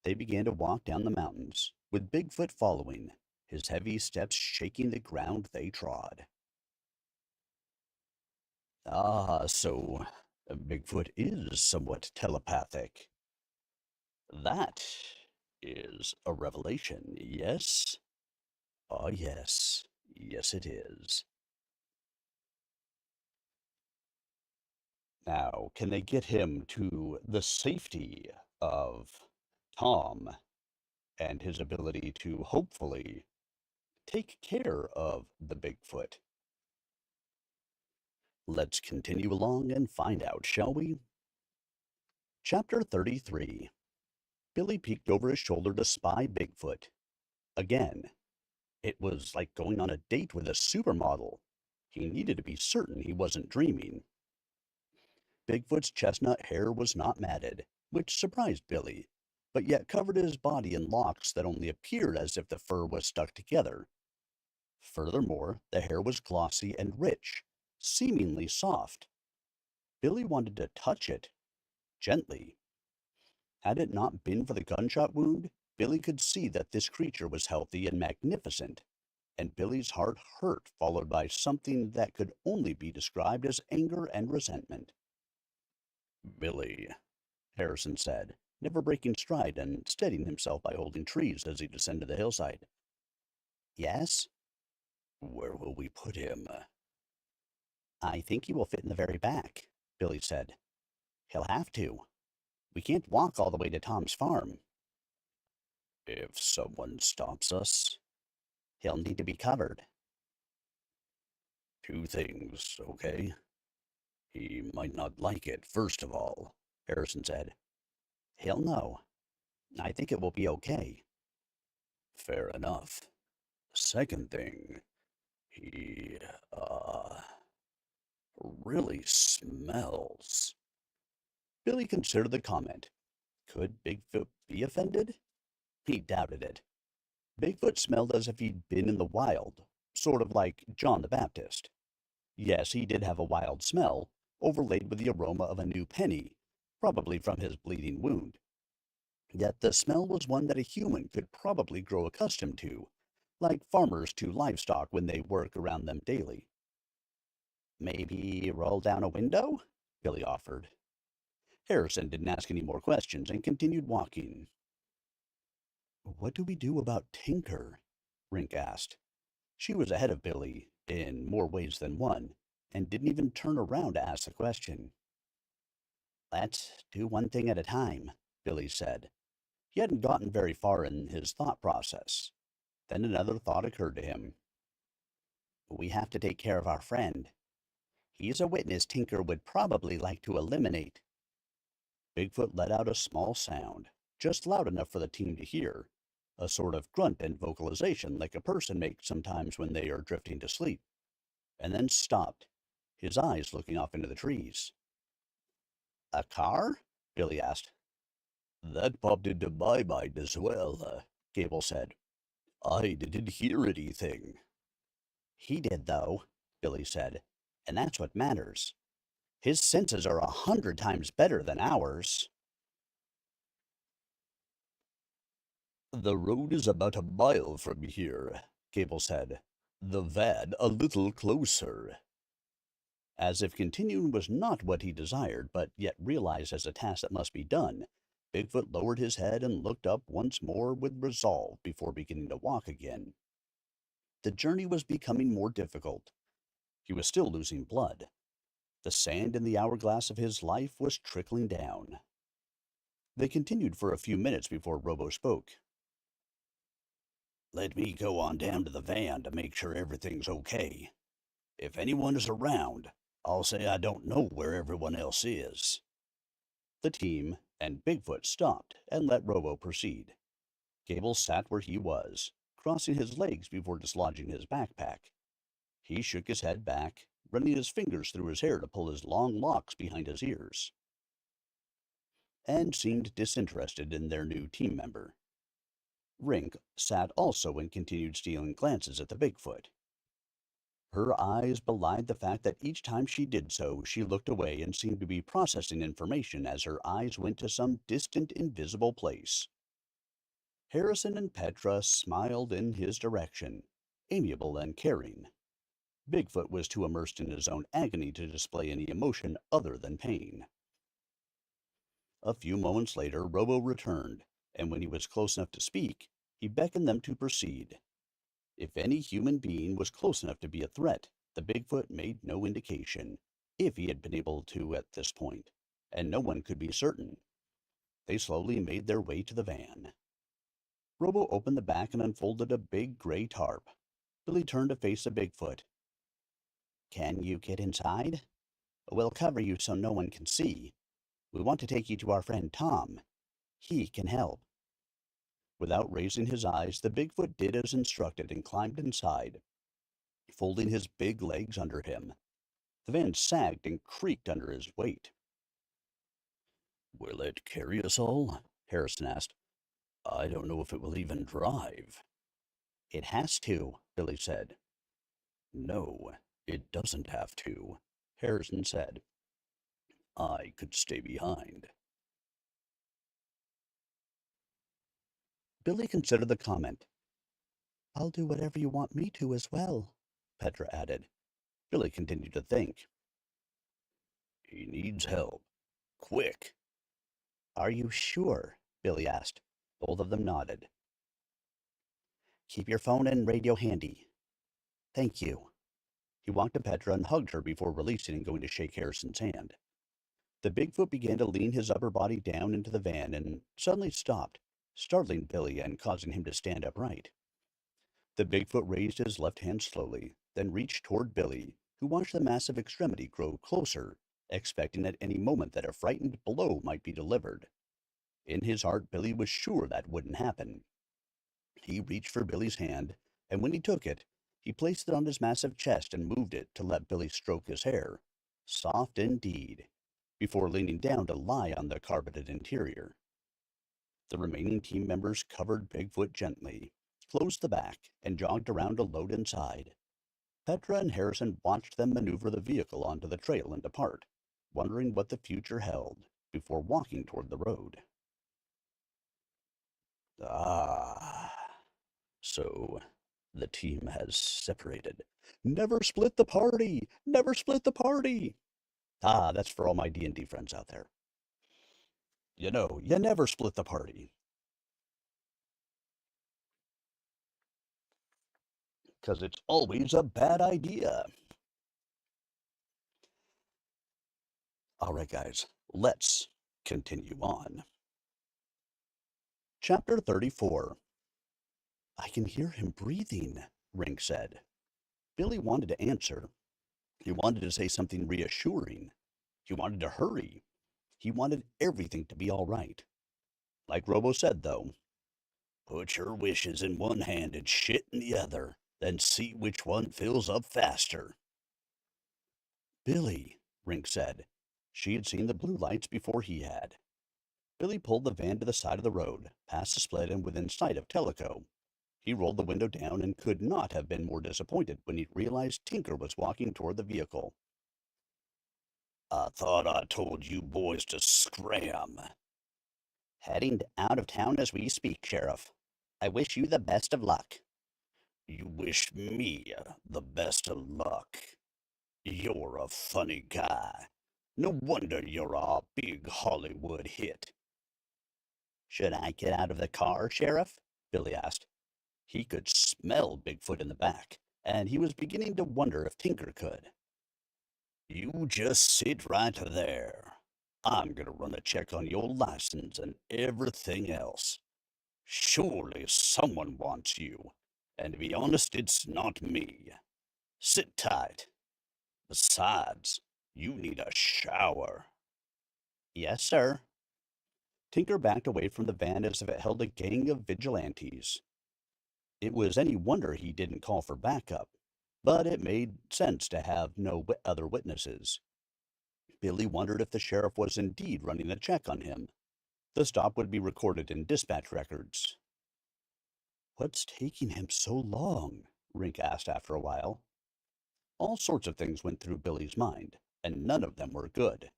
They began to walk down the mountains, with Bigfoot following, his heavy steps shaking the ground they trod. So Bigfoot is somewhat telepathic. That is a revelation, yes? Ah, yes. Yes, it is. Now, can they get him to the safety of Tom and his ability to hopefully take care of the Bigfoot? Let's continue along and find out, shall we? Chapter 33. Billy peeked over his shoulder to spy Bigfoot. Again, it was like going on a date with a supermodel. He needed to be certain he wasn't dreaming. Bigfoot's chestnut hair was not matted, which surprised Billy, but yet covered his body in locks that only appeared as if the fur was stuck together. Furthermore, the hair was glossy and rich, seemingly soft. Billy wanted to touch it, gently. Had it not been for the gunshot wound, Billy could see that this creature was healthy and magnificent, and Billy's heart hurt, followed by something that could only be described as anger and resentment. Billy, Harrison said, never breaking stride and steadying himself by holding trees as he descended the hillside. Yes? Where will we put him? I think he will fit in the very back, Billy said. He'll have to. We can't walk all the way to Tom's farm. If someone stops us, he'll need to be covered. Two things, okay? He might not like it, first of all, Harrison said. He'll know. I think it will be okay. Fair enough. Second thing, he, really smells. Billy considered the comment. Could Bigfoot be offended? He doubted it. Bigfoot smelled as if he'd been in the wild, sort of like John the Baptist. Yes, he did have a wild smell, overlaid with the aroma of a new penny, probably from his bleeding wound. Yet the smell was one that a human could probably grow accustomed to, like farmers to livestock when they work around them daily. Maybe roll down a window? Billy offered. Harrison didn't ask any more questions and continued walking. What do we do about Tinker? Rink asked. She was ahead of Billy, in more ways than one, and didn't even turn around to ask the question. Let's do one thing at a time, Billy said. He hadn't gotten very far in his thought process. Then another thought occurred to him. We have to take care of our friend. He's a witness Tinker would probably like to eliminate. Bigfoot let out a small sound, just loud enough for the team to hear, a sort of grunt and vocalization like a person makes sometimes when they are drifting to sleep, and then stopped, his eyes looking off into the trees. A car? Billy asked. That popped into my mind as well, Gable said. I didn't hear anything. He did, though, Billy said, and that's what matters. His senses are 100 times better than ours. The road is about a mile from here, Gable said. The van a little closer. As if continuing was not what he desired, but yet realized as a task that must be done, Bigfoot lowered his head and looked up once more with resolve before beginning to walk again. The journey was becoming more difficult. He was still losing blood. The sand in the hourglass of his life was trickling down. They continued for a few minutes before Robo spoke. Let me go on down to the van to make sure everything's okay. If anyone is around, I'll say I don't know where everyone else is. The team and Bigfoot stopped and let Robo proceed. Gable sat where he was, crossing his legs before dislodging his backpack. He shook his head back, running his fingers through his hair to pull his long locks behind his ears, and seemed disinterested in their new team member. Rink sat also and continued stealing glances at the Bigfoot. Her eyes belied the fact that each time she did so, she looked away and seemed to be processing information as her eyes went to some distant, invisible place. Harrison and Petra smiled in his direction, amiable and caring. Bigfoot was too immersed in his own agony to display any emotion other than pain. A few moments later, Robo returned, and when he was close enough to speak, he beckoned them to proceed. If any human being was close enough to be a threat, the Bigfoot made no indication, if he had been able to at this point, and no one could be certain. They slowly made their way to the van. Robo opened the back and unfolded a big gray tarp. Billy turned to face the Bigfoot. Can you get inside? We'll cover you so no one can see. We want to take you to our friend Tom. He can help. Without raising his eyes, the Bigfoot did as instructed and climbed inside, folding his big legs under him. The van sagged and creaked under his weight. Will it carry us all? Harrison asked. I don't know if it will even drive. It has to, Billy said. No, it doesn't have to, Harrison said. I could stay behind. Billy considered the comment. I'll do whatever you want me to as well, Petra added. Billy continued to think. He needs help. Quick. Are you sure? Billy asked. Both of them nodded. Keep your phone and radio handy. Thank you. He walked to Petra and hugged her before releasing and going to shake Harrison's hand. The Bigfoot began to lean his upper body down into the van and suddenly stopped, startling Billy and causing him to stand upright. The Bigfoot raised his left hand slowly, then reached toward Billy, who watched the massive extremity grow closer, expecting at any moment that a frightened blow might be delivered. In his heart, Billy was sure that wouldn't happen. He reached for Billy's hand, and when he took it, he placed it on his massive chest and moved it to let Billy stroke his hair. Soft indeed, before leaning down to lie on the carpeted interior. The remaining team members covered Bigfoot gently, closed the back, and jogged around to load inside. Petra and Harrison watched them maneuver the vehicle onto the trail and depart, wondering what the future held, before walking toward the road. Ah, so the team has separated. Never split the party! Never split the party! Ah, that's for all my D&D friends out there. You know, you never split the party. Because it's always a bad idea. All right, guys, let's continue on. Chapter 34. I can hear him breathing, Rink said. Billy wanted to answer. He wanted to say something reassuring. He wanted to hurry. He wanted everything to be all right. Like Robo said, though, put your wishes in one hand and shit in the other, then see which one fills up faster. Billy, Rink said. She had seen the blue lights before he had. Billy pulled the van to the side of the road, past the split and within sight of Tellico. He rolled the window down and could not have been more disappointed when he realized Tinker was walking toward the vehicle. I thought I told you boys to scram. Heading out of town as we speak, Sheriff. I wish you the best of luck. You wish me the best of luck. You're a funny guy. No wonder you're a big Hollywood hit. Should I get out of the car, Sheriff? Billy asked. He could smell Bigfoot in the back, and he was beginning to wonder if Tinker could. You just sit right there. I'm going to run a check on your license and everything else. Surely someone wants you, and to be honest, it's not me. Sit tight. Besides, you need a shower. Yes, sir. Tinker backed away from the van as if it held a gang of vigilantes. It was any wonder he didn't call for backup, but it made sense to have no other witnesses. Billy wondered if the sheriff was indeed running a check on him. The stop would be recorded in dispatch records. What's taking him so long? Rink asked after a while. All sorts of things went through Billy's mind, and none of them were good.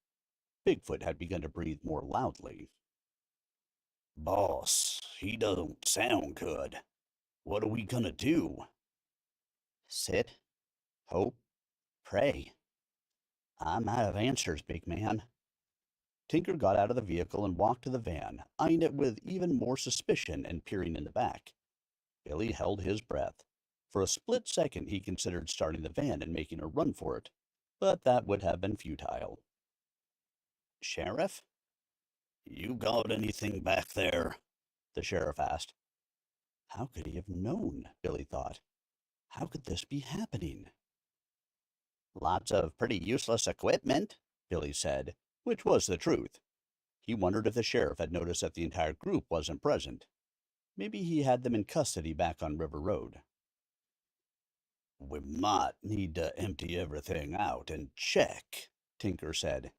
Bigfoot had begun to breathe more loudly. Boss, he doesn't sound good. What are we gonna do? Sit, hope, pray. I'm out of answers, big man. Tinker got out of the vehicle and walked to the van, eyeing it with even more suspicion and peering in the back. Billy held his breath. For a split second, he considered starting the van and making a run for it, but that would have been futile. Sheriff? You got anything back there? The sheriff asked. How could he have known? Billy thought. How could this be happening? Lots of pretty useless equipment, Billy said, which was the truth. He wondered if the sheriff had noticed that the entire group wasn't present. Maybe he had them in custody back on River Road. We might need to empty everything out and check, Tinker said.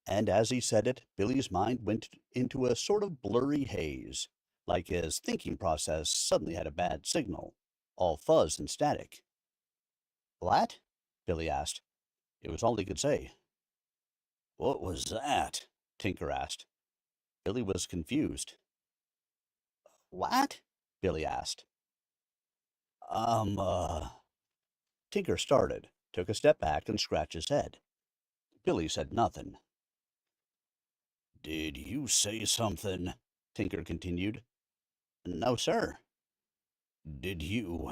And as he said it, Billy's mind went into a sort of blurry haze, like his thinking process suddenly had a bad signal, all fuzz and static. What? Billy asked. It was all he could say. What was that? Tinker asked. Billy was confused. What? Billy asked. Tinker started, took a step back, and scratched his head. Billy said nothing. Did you say something? Tinker continued. No, sir. Did you,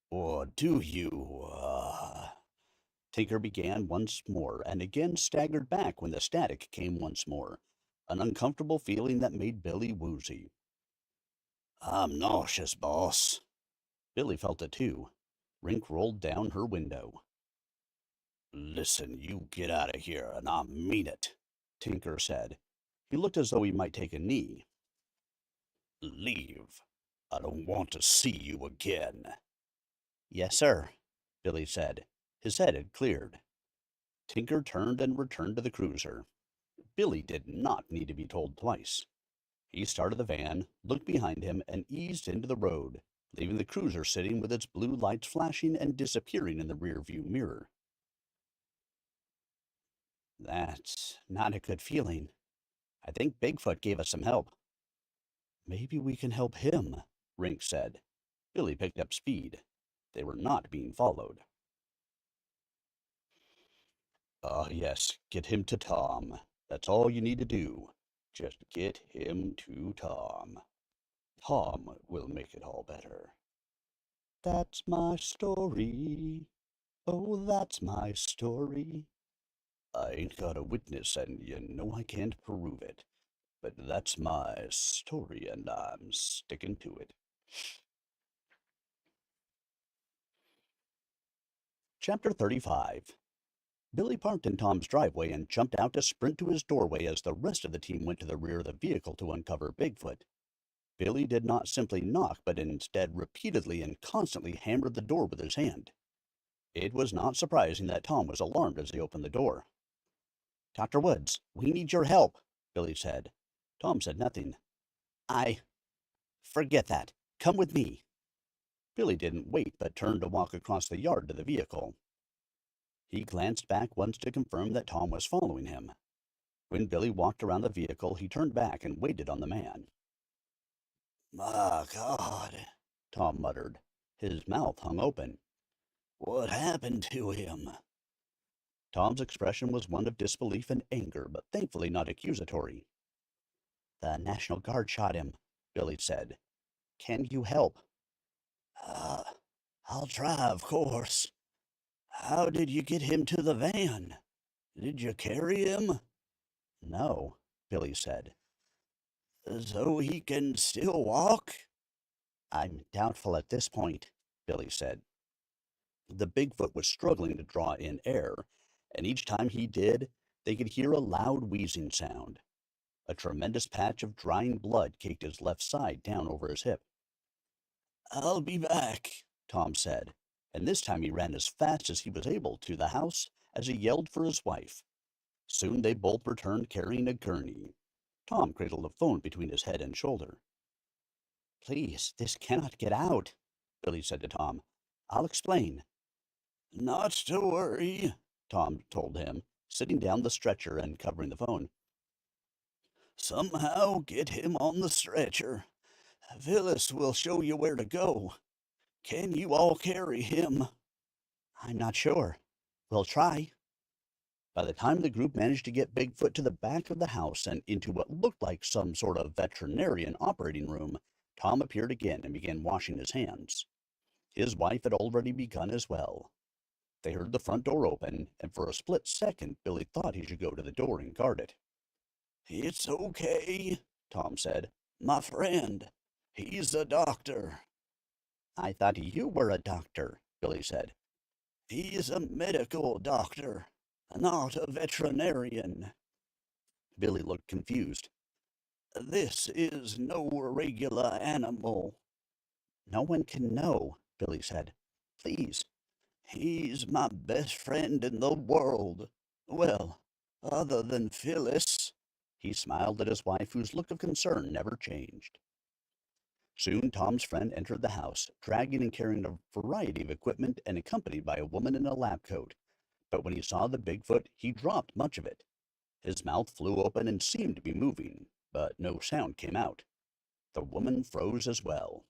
or do you, Tinker began once more, and again staggered back when the static came once more, an uncomfortable feeling that made Billy woozy. I'm nauseous, boss. Billy felt it too. Rink rolled down her window. Listen, you get out of here, and I mean it, Tinker said. He looked as though he might take a knee. Leave. I don't want to see you again. Yes, sir, Billy said. His head had cleared. Tinker turned and returned to the cruiser. Billy did not need to be told twice. He started the van, looked behind him, and eased into the road, leaving the cruiser sitting with its blue lights flashing and disappearing in the rear-view mirror. That's not a good feeling. I think Bigfoot gave us some help. Maybe we can help him, Rink said. Billy picked up speed. They were not being followed. Yes, get him to Tom. That's all you need to do. Just get him to Tom. Tom will make it all better. That's my story. Oh, that's my story. I ain't got a witness, and you know I can't prove it. But that's my story, and I'm sticking to it. Chapter 35. Billy parked in Tom's driveway and jumped out to sprint to his doorway as the rest of the team went to the rear of the vehicle to uncover Bigfoot. Billy did not simply knock, but instead repeatedly and constantly hammered the door with his hand. It was not surprising that Tom was alarmed as he opened the door. Dr. Woods, we need your help, Billy said. Tom said nothing. Forget that. Come with me. Billy didn't wait, but turned to walk across the yard to the vehicle. He glanced back once to confirm that Tom was following him. When Billy walked around the vehicle, he turned back and waited on the man. My God, Tom muttered. His mouth hung open. What happened to him? Tom's expression was one of disbelief and anger, but thankfully not accusatory. The National Guard shot him, Billy said. Can you help? I'll try, of course. How did you get him to the van? Did you carry him? No, Billy said. So he can still walk? I'm doubtful at this point, Billy said. The Bigfoot was struggling to draw in air, and each time he did, they could hear a loud wheezing sound. A tremendous patch of drying blood caked his left side down over his hip. I'll be back, Tom said, and this time he ran as fast as he was able to the house as he yelled for his wife. Soon they both returned carrying a gurney. Tom cradled a phone between his head and shoulder. Please, this cannot get out, Billy said to Tom. I'll explain. Not to worry, Tom told him, sitting down the stretcher and covering the phone. Somehow get him on the stretcher. Phyllis will show you where to go. Can you all carry him? I'm not sure. We'll try. By the time the group managed to get Bigfoot to the back of the house and into what looked like some sort of veterinarian operating room, Tom appeared again and began washing his hands. His wife had already begun as well. They heard the front door open, and for a split second Billy thought he should go to the door and guard it. It's okay, Tom said. My friend. He's a doctor. I thought you were a doctor, Billy said. He's a medical doctor, not a veterinarian. Billy looked confused. This is no regular animal. No one can know, Billy said. Please. He's my best friend in the world. Well, other than Phyllis. He smiled at his wife, whose look of concern never changed. Soon Tom's friend entered the house, dragging and carrying a variety of equipment and accompanied by a woman in a lab coat. But when he saw the Bigfoot, he dropped much of it. His mouth flew open and seemed to be moving, but no sound came out. The woman froze as well.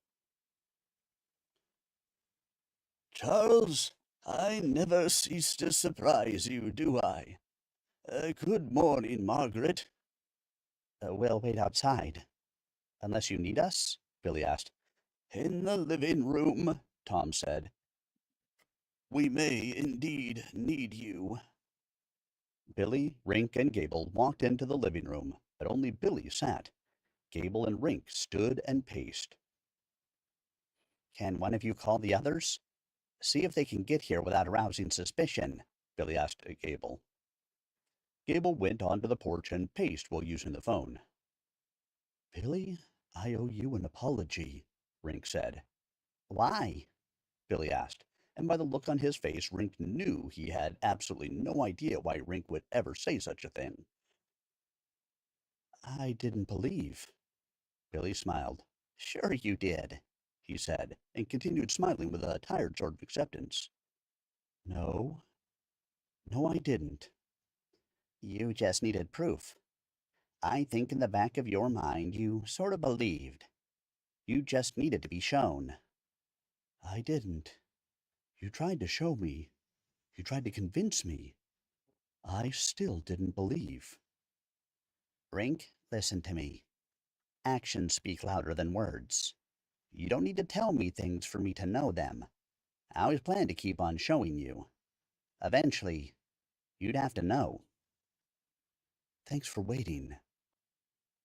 Charles, I never cease to surprise you, do I? Good morning, Margaret. We'll wait outside. Unless you need us? Billy asked. In the living room, Tom said. We may indeed need you. Billy, Rink, and Gable walked into the living room, but only Billy sat. Gable and Rink stood and paced. Can one of you call the others? See if they can get here without arousing suspicion, Billy asked Gable. Gable went onto the porch and paced while using the phone. Billy, I owe you an apology, Rink said. Why? Billy asked, and by the look on his face, Rink knew he had absolutely no idea why Rink would ever say such a thing. I didn't believe. Billy smiled. Sure you did, he said, and continued smiling with a tired sort of acceptance. No, I didn't. You just needed proof. I think in the back of your mind you sort of believed. You just needed to be shown. I didn't. You tried to show me. You tried to convince me. I still didn't believe. Rink, listen to me. Actions speak louder than words. You don't need to tell me things for me to know them. I always planned to keep on showing you. Eventually, you'd have to know. Thanks for waiting.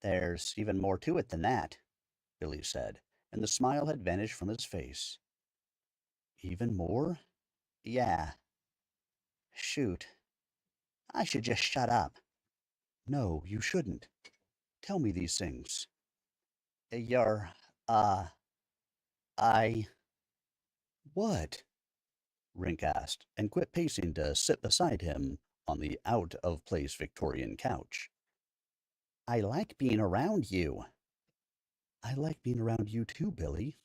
There's even more to it than that, Billy said, and the smile had vanished from his face. Even more? Yeah. Shoot. I should just shut up. No, you shouldn't. Tell me these things. You're, I... What? Rink asked, and quit pacing to sit beside him on the out-of-place Victorian couch. I like being around you. I like being around you too, Billy.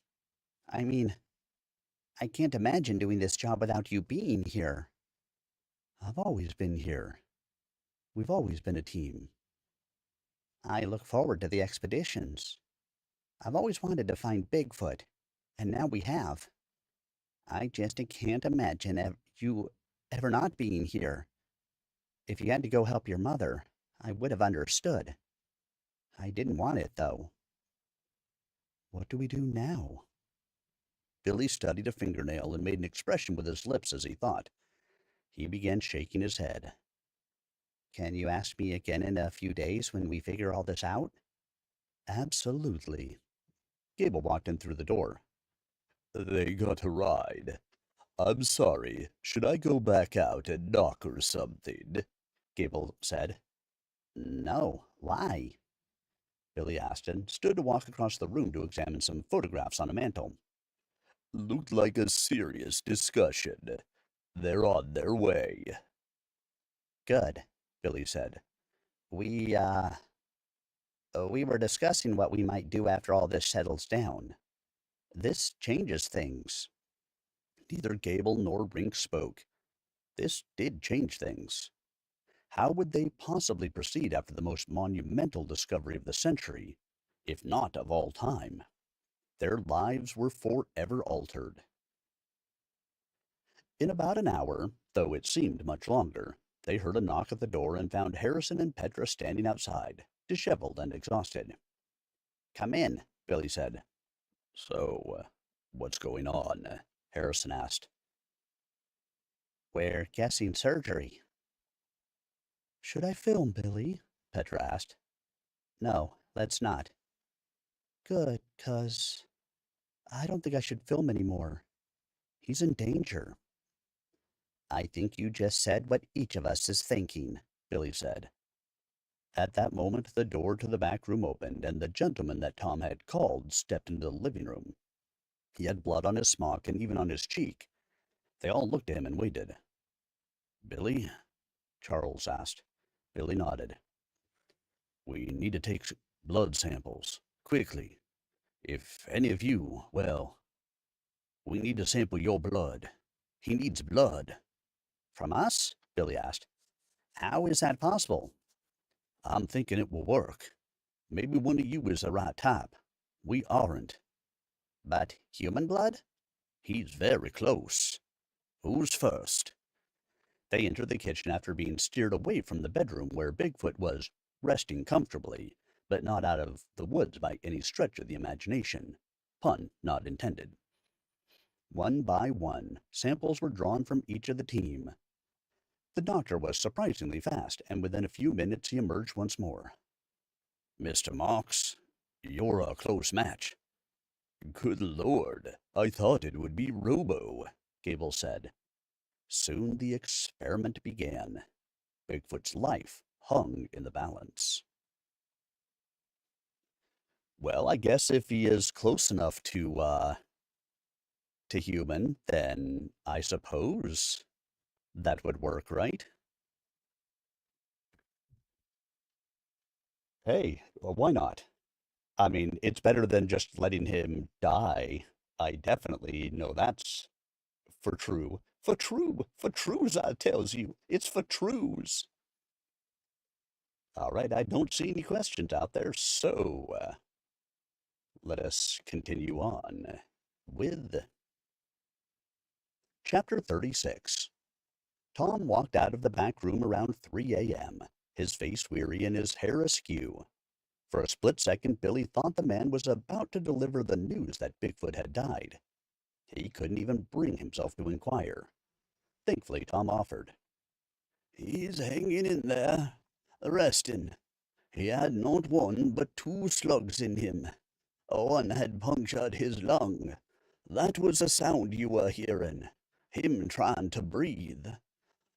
I mean, I can't imagine doing this job without you being here. I've always been here. We've always been a team. I look forward to the expeditions. I've always wanted to find Bigfoot, and now we have. I just can't imagine you ever not being here. If you had to go help your mother, I would have understood. I didn't want it, though. What do we do now? Billy studied a fingernail and made an expression with his lips as he thought. He began shaking his head. Can you ask me again in a few days when we figure all this out? Absolutely. Gable walked in through the door. They got a ride. I'm sorry. Should I go back out and knock or something? Gable said. No. Why? Billy asked and stood to walk across the room to examine some photographs on a mantel. Looked like a serious discussion. They're on their way. Good, Billy said. We were discussing what we might do after all this settles down. This changes things. Neither Gable nor Rink spoke. This did change things. How would they possibly proceed after the most monumental discovery of the century, if not of all time? Their lives were forever altered. In about an hour, though it seemed much longer, they heard a knock at the door and found Harrison and Petra standing outside, disheveled and exhausted. "Come in," Billy said. "So, what's going on?" Harrison asked. "We're guessing surgery." "Should I film, Billy?" Petra asked. "No, let's not." "Good, 'cause I don't think I should film anymore. He's in danger." "I think you just said what each of us is thinking," Billy said. At that moment, the door to the back room opened, and the gentleman that Tom had called stepped into the living room. He had blood on his smock and even on his cheek. They all looked at him and waited. "Billy?" Charles asked. Billy nodded. "We need to take blood samples, quickly. If any of you, well, we need to sample your blood. He needs blood." "From us?" Billy asked. "How is that possible?" "I'm thinking it will work. Maybe one of you is the right type. We aren't." "But human blood?" "He's very close. Who's first?" They entered the kitchen after being steered away from the bedroom where Bigfoot was resting comfortably, but not out of the woods by any stretch of the imagination. Pun not intended. One by one, samples were drawn from each of the team. The doctor was surprisingly fast, and within a few minutes he emerged once more. "Mr. Marks, you're a close match." "Good Lord, I thought it would be Robo," Gable said. Soon the experiment began. Bigfoot's life hung in the balance. Well, I guess if he is close enough to human, then I suppose that would work, right? Hey, well, why not? I mean, it's better than just letting him die. I definitely know that's for true. For true. For trues, I tells you. It's for trues. All right, I don't see any questions out there, so let us continue on with Chapter 36. Tom walked out of the back room around 3 a.m., his face weary and his hair askew. For a split second, Billy thought the man was about to deliver the news that Bigfoot had died. He couldn't even bring himself to inquire. Thankfully, Tom offered. "He's hanging in there, resting. He had not one but two slugs in him. One had punctured his lung. That was the sound you were hearing. Him trying to breathe.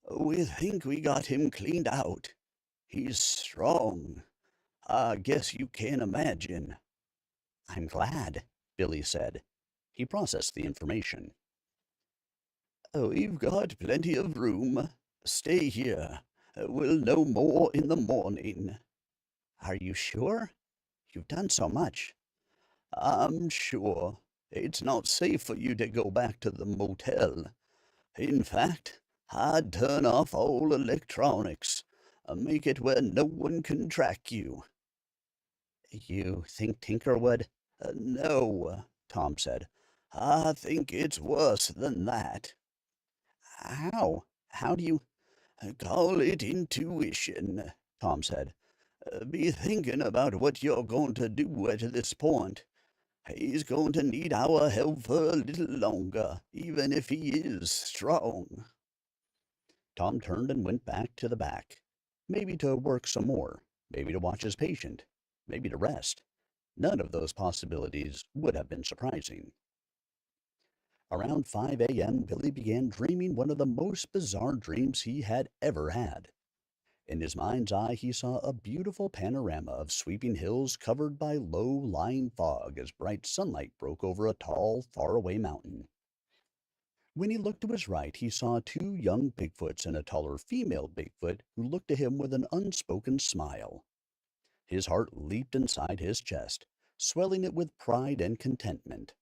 We think we got him cleaned out. He's strong. I guess you can imagine." "I'm glad," Billy said. He processed the information. "We've got plenty of room. Stay here. We'll know more in the morning." "Are you sure? You've done so much." "I'm sure. It's not safe for you to go back to the motel. In fact, I'd turn off all electronics. Make it where no one can track you." "You think Tinker would?" "No," Tom said. "I think it's worse than that." "How? How do you—" "Call it intuition," Tom said. "Be thinking about what you're going to do at this point. He's going to need our help for a little longer, even if he is strong." Tom turned and went back to the back. Maybe to work some more, maybe to watch his patient, maybe to rest. None of those possibilities would have been surprising. Around 5 a.m., Billy began dreaming one of the most bizarre dreams he had ever had. In his mind's eye, he saw a beautiful panorama of sweeping hills covered by low-lying fog as bright sunlight broke over a tall, faraway mountain. When he looked to his right, he saw two young Bigfoots and a taller female Bigfoot who looked at him with an unspoken smile. His heart leaped inside his chest, swelling it with pride and contentment.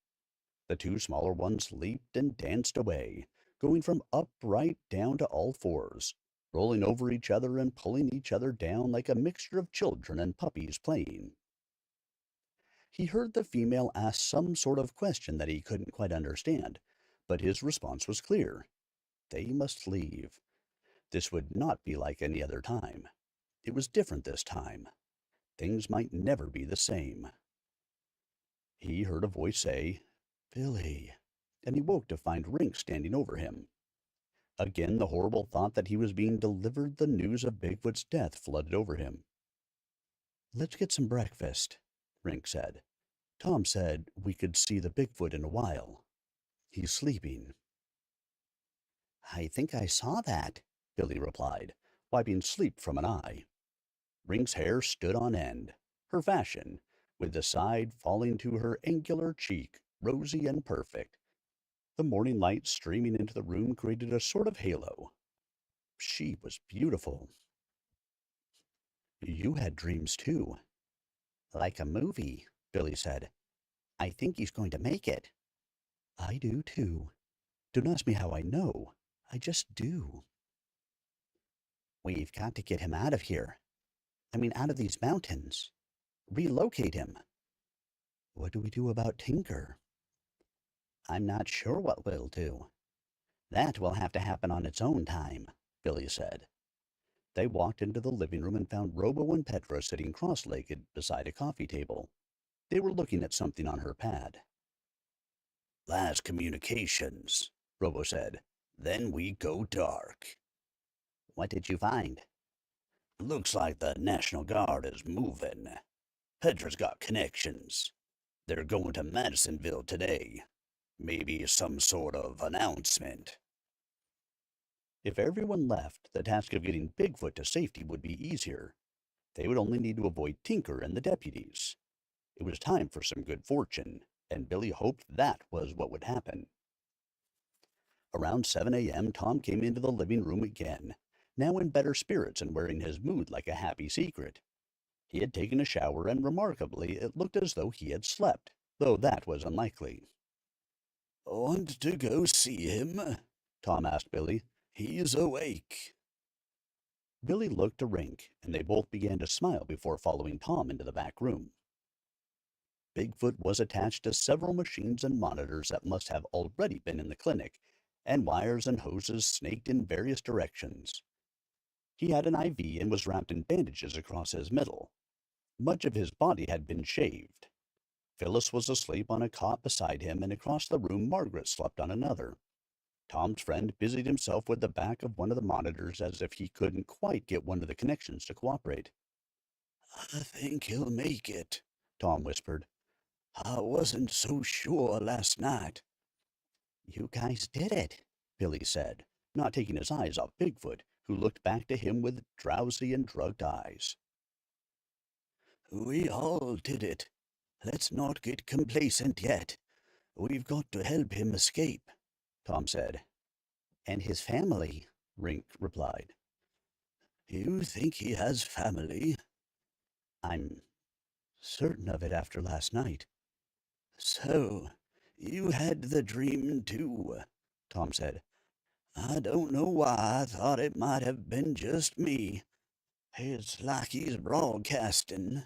The two smaller ones leaped and danced away, going from upright down to all fours, rolling over each other and pulling each other down like a mixture of children and puppies playing. He heard the female ask some sort of question that he couldn't quite understand, but his response was clear. They must leave. This would not be like any other time. It was different this time. Things might never be the same. He heard a voice say, "Billy," and he woke to find Rink standing over him. Again, the horrible thought that he was being delivered the news of Bigfoot's death flooded over him. "Let's get some breakfast," Rink said. "Tom said we could see the Bigfoot in a while. He's sleeping." "I think I saw that," Billy replied, wiping sleep from an eye. Rink's hair stood on end, her fashion, with the side falling to her angular cheek, rosy and perfect. The morning light streaming into the room created a sort of halo. She was beautiful. "You had dreams too." "Like a movie," Billy said. "I think he's going to make it." "I do too. Don't ask me how I know. I just do." "We've got to get him out of here. I mean, out of these mountains. Relocate him." "What do we do about Tinker?" "I'm not sure what we'll do. That will have to happen on its own time," Billy said. They walked into the living room and found Robo and Petra sitting cross-legged beside a coffee table. They were looking at something on her pad. "Last communications," Robo said. "Then we go dark." "What did you find?" "Looks like the National Guard is moving. Petra's got connections. They're going to Madisonville today. Maybe some sort of announcement." If everyone left, the task of getting Bigfoot to safety would be easier. They would only need to avoid Tinker and the deputies. It was time for some good fortune, and Billy hoped that was what would happen. Around 7 a.m., Tom came into the living room again, now in better spirits and wearing his mood like a happy secret. He had taken a shower, and remarkably, it looked as though he had slept, though that was unlikely. "Want to go see him?" Tom asked Billy. "He's awake." Billy looked to Rink, and they both began to smile before following Tom into the back room. Bigfoot was attached to several machines and monitors that must have already been in the clinic, and wires and hoses snaked in various directions. He had an IV and was wrapped in bandages across his middle. Much of his body had been shaved. Phyllis was asleep on a cot beside him, and across the room Margaret slept on another. Tom's friend busied himself with the back of one of the monitors as if he couldn't quite get one of the connections to cooperate. "I think he'll make it," Tom whispered. "I wasn't so sure last night." "You guys did it," Billy said, not taking his eyes off Bigfoot, who looked back to him with drowsy and drugged eyes. "We all did it. Let's not get complacent yet. We've got to help him escape," Tom said. "And his family," Rink replied. "You think he has family?" "I'm certain of it after last night." "So, you had the dream too," Tom said. "I don't know why I thought it might have been just me. It's like he's broadcasting."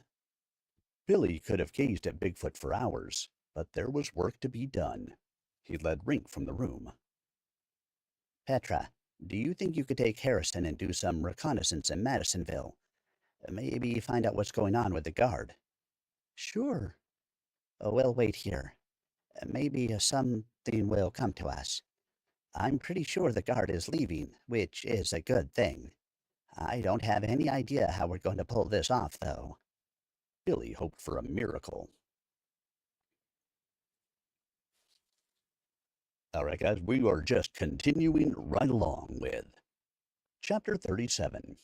Billy could have gazed at Bigfoot for hours, but there was work to be done. He led Rink from the room. "Petra, do you think you could take Harrison and do some reconnaissance in Madisonville? Maybe find out what's going on with the guard?" "Sure." "We'll wait here. Maybe something will come to us. I'm pretty sure the guard is leaving, which is a good thing. I don't have any idea how we're going to pull this off, though." Billy hoped for a miracle. All right, guys, we are just continuing right along with Chapter 37.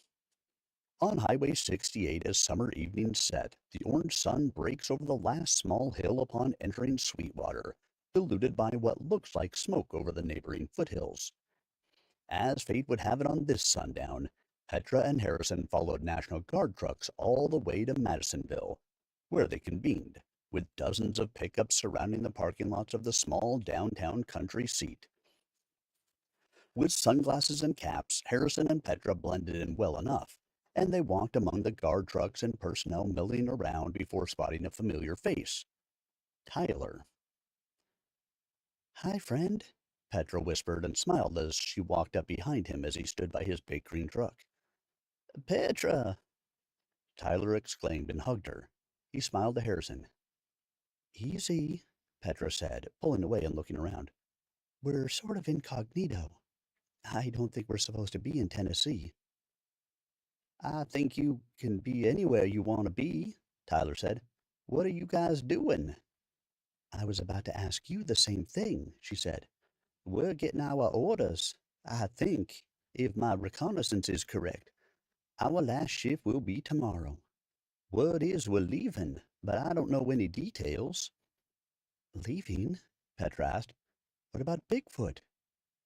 On Highway 68, as summer evenings set, the orange sun breaks over the last small hill upon entering Sweetwater, diluted by what looks like smoke over the neighboring foothills. As fate would have it on this sundown, Petra and Harrison followed National Guard trucks all the way to Madisonville, where they convened. with dozens of pickups surrounding the parking lots of the small downtown country seat. With sunglasses and caps, Harrison and Petra blended in well enough, and they walked among the guard trucks and personnel milling around before spotting a familiar face. Tyler. "Hi, friend," Petra whispered and smiled as she walked up behind him as he stood by his big green truck. "Petra!" Tyler exclaimed and hugged her. He smiled to Harrison. "Easy," Petra said, pulling away and looking around. "We're sort of incognito. I don't think we're supposed to be in Tennessee." "I think you can be anywhere you want to be," Tyler said. "What are you guys doing?" "I was about to ask you the same thing," she said. "We're getting our orders, I think, if my reconnaissance is correct. Our last shift will be tomorrow. Word is we're leaving, but I don't know any details." "Leaving?" Petra asked. "What about Bigfoot?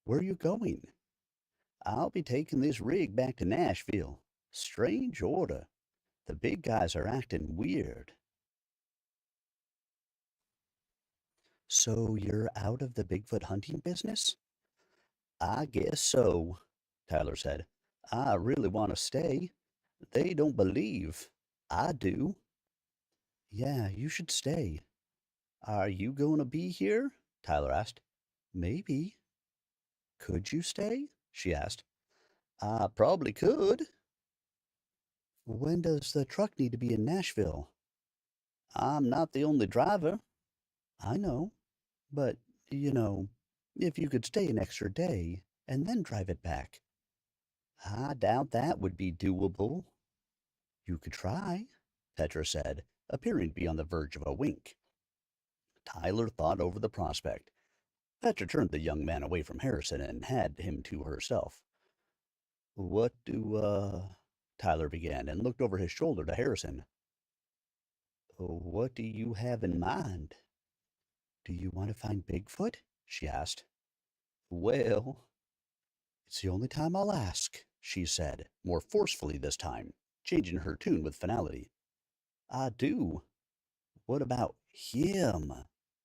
Where are you going?" "I'll be taking this rig back to Nashville. Strange order. The big guys are acting weird." "So you're out of the Bigfoot hunting business?" "I guess so," Tyler said. "I really want to stay. They don't believe. I do." "Yeah, you should stay." "Are you going to be here?" Tyler asked. "Maybe." "Could you stay?" she asked. "I probably could." "When does the truck need to be in Nashville?" "I'm not the only driver." "I know, but, you know, if you could stay an extra day and then drive it back." "I doubt that would be doable." "You could try," Petra said, appearing to be on the verge of a wink. Tyler thought over the prospect. Petra turned the young man away from Harrison and had him to herself. "What do, Tyler began and looked over his shoulder to Harrison. "What do you have in mind?" "Do you want to find Bigfoot?" she asked. "Well, it's the only time I'll ask," she said, more forcefully this time, changing her tune with finality. "I do." "What about him?"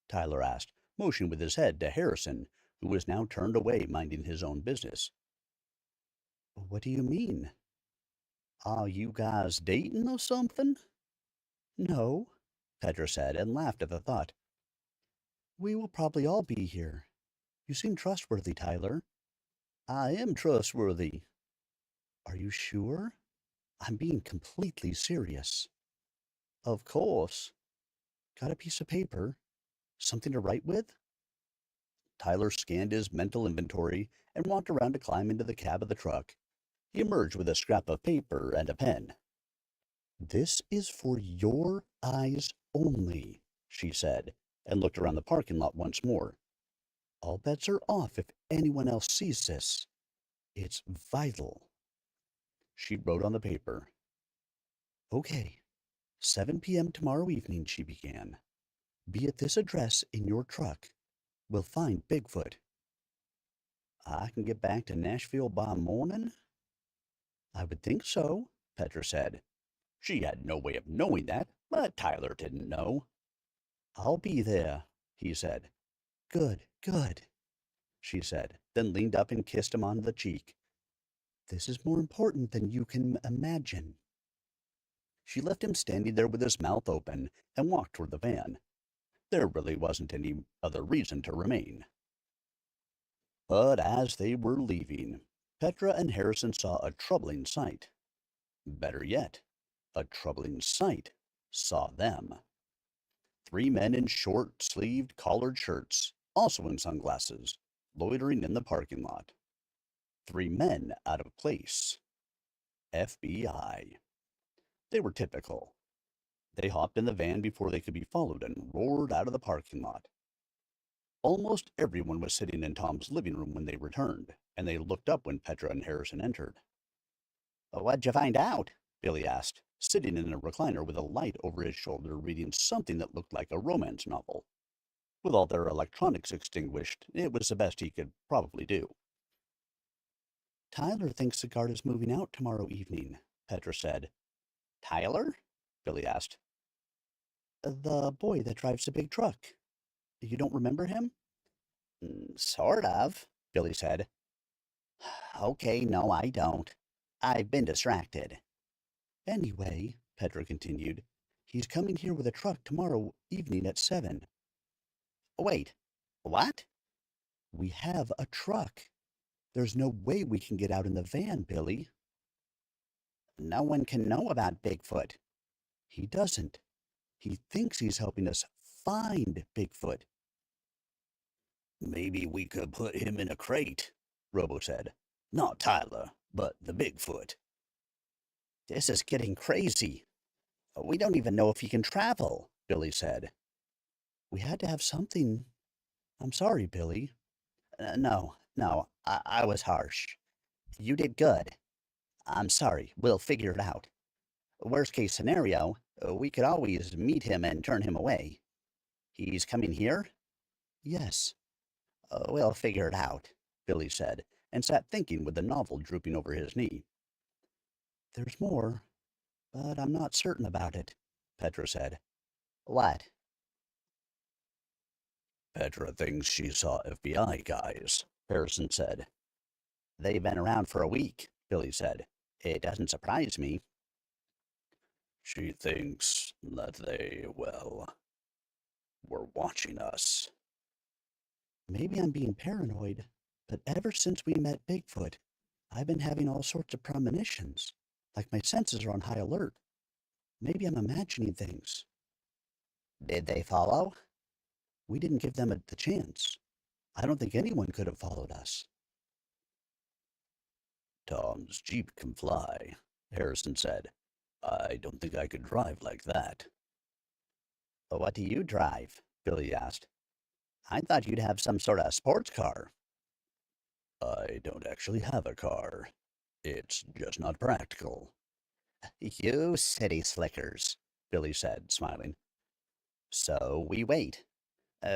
Tyler asked, motioning with his head to Harrison, who was now turned away, minding his own business. "What do you mean?" "Are you guys dating or something?" "No," Petra said, and laughed at the thought. "We will probably all be here. You seem trustworthy, Tyler." "I am trustworthy." "Are you sure? I'm being completely serious." "Of course." "Got a piece of paper? Something to write with?" Tyler scanned his mental inventory and walked around to climb into the cab of the truck. He emerged with a scrap of paper and a pen. "This is for your eyes only," she said, and looked around the parking lot once more. "All bets are off if anyone else sees this. It's vital." She wrote on the paper. "Okay, 7 p.m. tomorrow evening," she began. "Be at this address in your truck. We'll find Bigfoot." "I can get back to Nashville by morning?" "I would think so," Petra said. She had no way of knowing that, but Tyler didn't know. "I'll be there," he said. "Good, good," she said, then leaned up and kissed him on the cheek. "This is more important than you can imagine." She left him standing there with his mouth open and walked toward the van. There really wasn't any other reason to remain. But as they were leaving, Petra and Harrison saw a troubling sight. Better yet, a troubling sight saw them. Three men in short-sleeved collared shirts, also in sunglasses, loitering in the parking lot. Three men out of place. FBI. They were typical. They hopped in the van before they could be followed and roared out of the parking lot. Almost everyone was sitting in Tom's living room when they returned, and they looked up when Petra and Harrison entered. "What'd you find out?" Billy asked, sitting in a recliner with a light over his shoulder reading something that looked like a romance novel. With all their electronics extinguished, it was the best he could probably do. "Tyler thinks the guard is moving out tomorrow evening," Petra said. "Tyler?" Billy asked. The boy that drives the big truck. You don't remember him? Sort of, Billy said. Okay, no, I don't. I've been distracted. Anyway, Petra continued, he's coming here with a truck tomorrow evening at 7. Wait, what? We have a truck. There's no way we can get out in the van, Billy. No one can know about Bigfoot. He doesn't. He thinks he's helping us find Bigfoot. Maybe we could put him in a crate, Robo said. Not Tyler, but the Bigfoot. This is getting crazy. We don't even know if he can travel, Billy said. We had to have something. I'm sorry, Billy. No, I was harsh. You did good. I'm sorry. We'll figure it out. Worst case scenario, we could always meet him and turn him away. He's coming here? Yes. We'll figure it out, Billy said, and sat thinking with the novel drooping over his knee. There's more, but I'm not certain about it, Petra said. What? Petra thinks she saw FBI guys, Harrison said. They've been around for a week, Billy said. It doesn't surprise me. She thinks that they, well, were watching us. Maybe I'm being paranoid, but ever since we met Bigfoot, I've been having all sorts of premonitions, like my senses are on high alert. Maybe I'm imagining things. Did they follow? We didn't give them the chance. I don't think anyone could have followed us. Tom's Jeep can fly, Harrison said. I don't think I could drive like that. What do you drive? Billy asked. I thought you'd have some sort of sports car. I don't actually have a car. It's just not practical. You city slickers, Billy said, smiling. So we wait.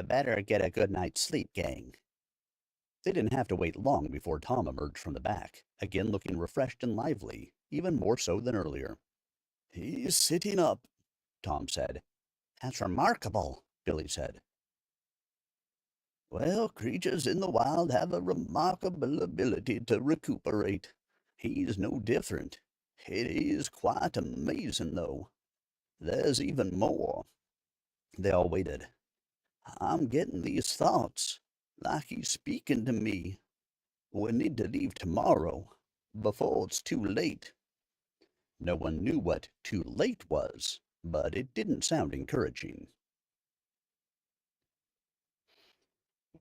Better get a good night's sleep, gang. They didn't have to wait long before Tom emerged from the back, again looking refreshed and lively, even more so than earlier. He's sitting up, Tom said. That's remarkable, Billy said. Well, creatures in the wild have a remarkable ability to recuperate. He's no different. It is quite amazing, though. There's even more. They all waited. I'm getting these thoughts, like he's speaking to me. We need to leave tomorrow, before it's too late. No one knew what too late was, but it didn't sound encouraging.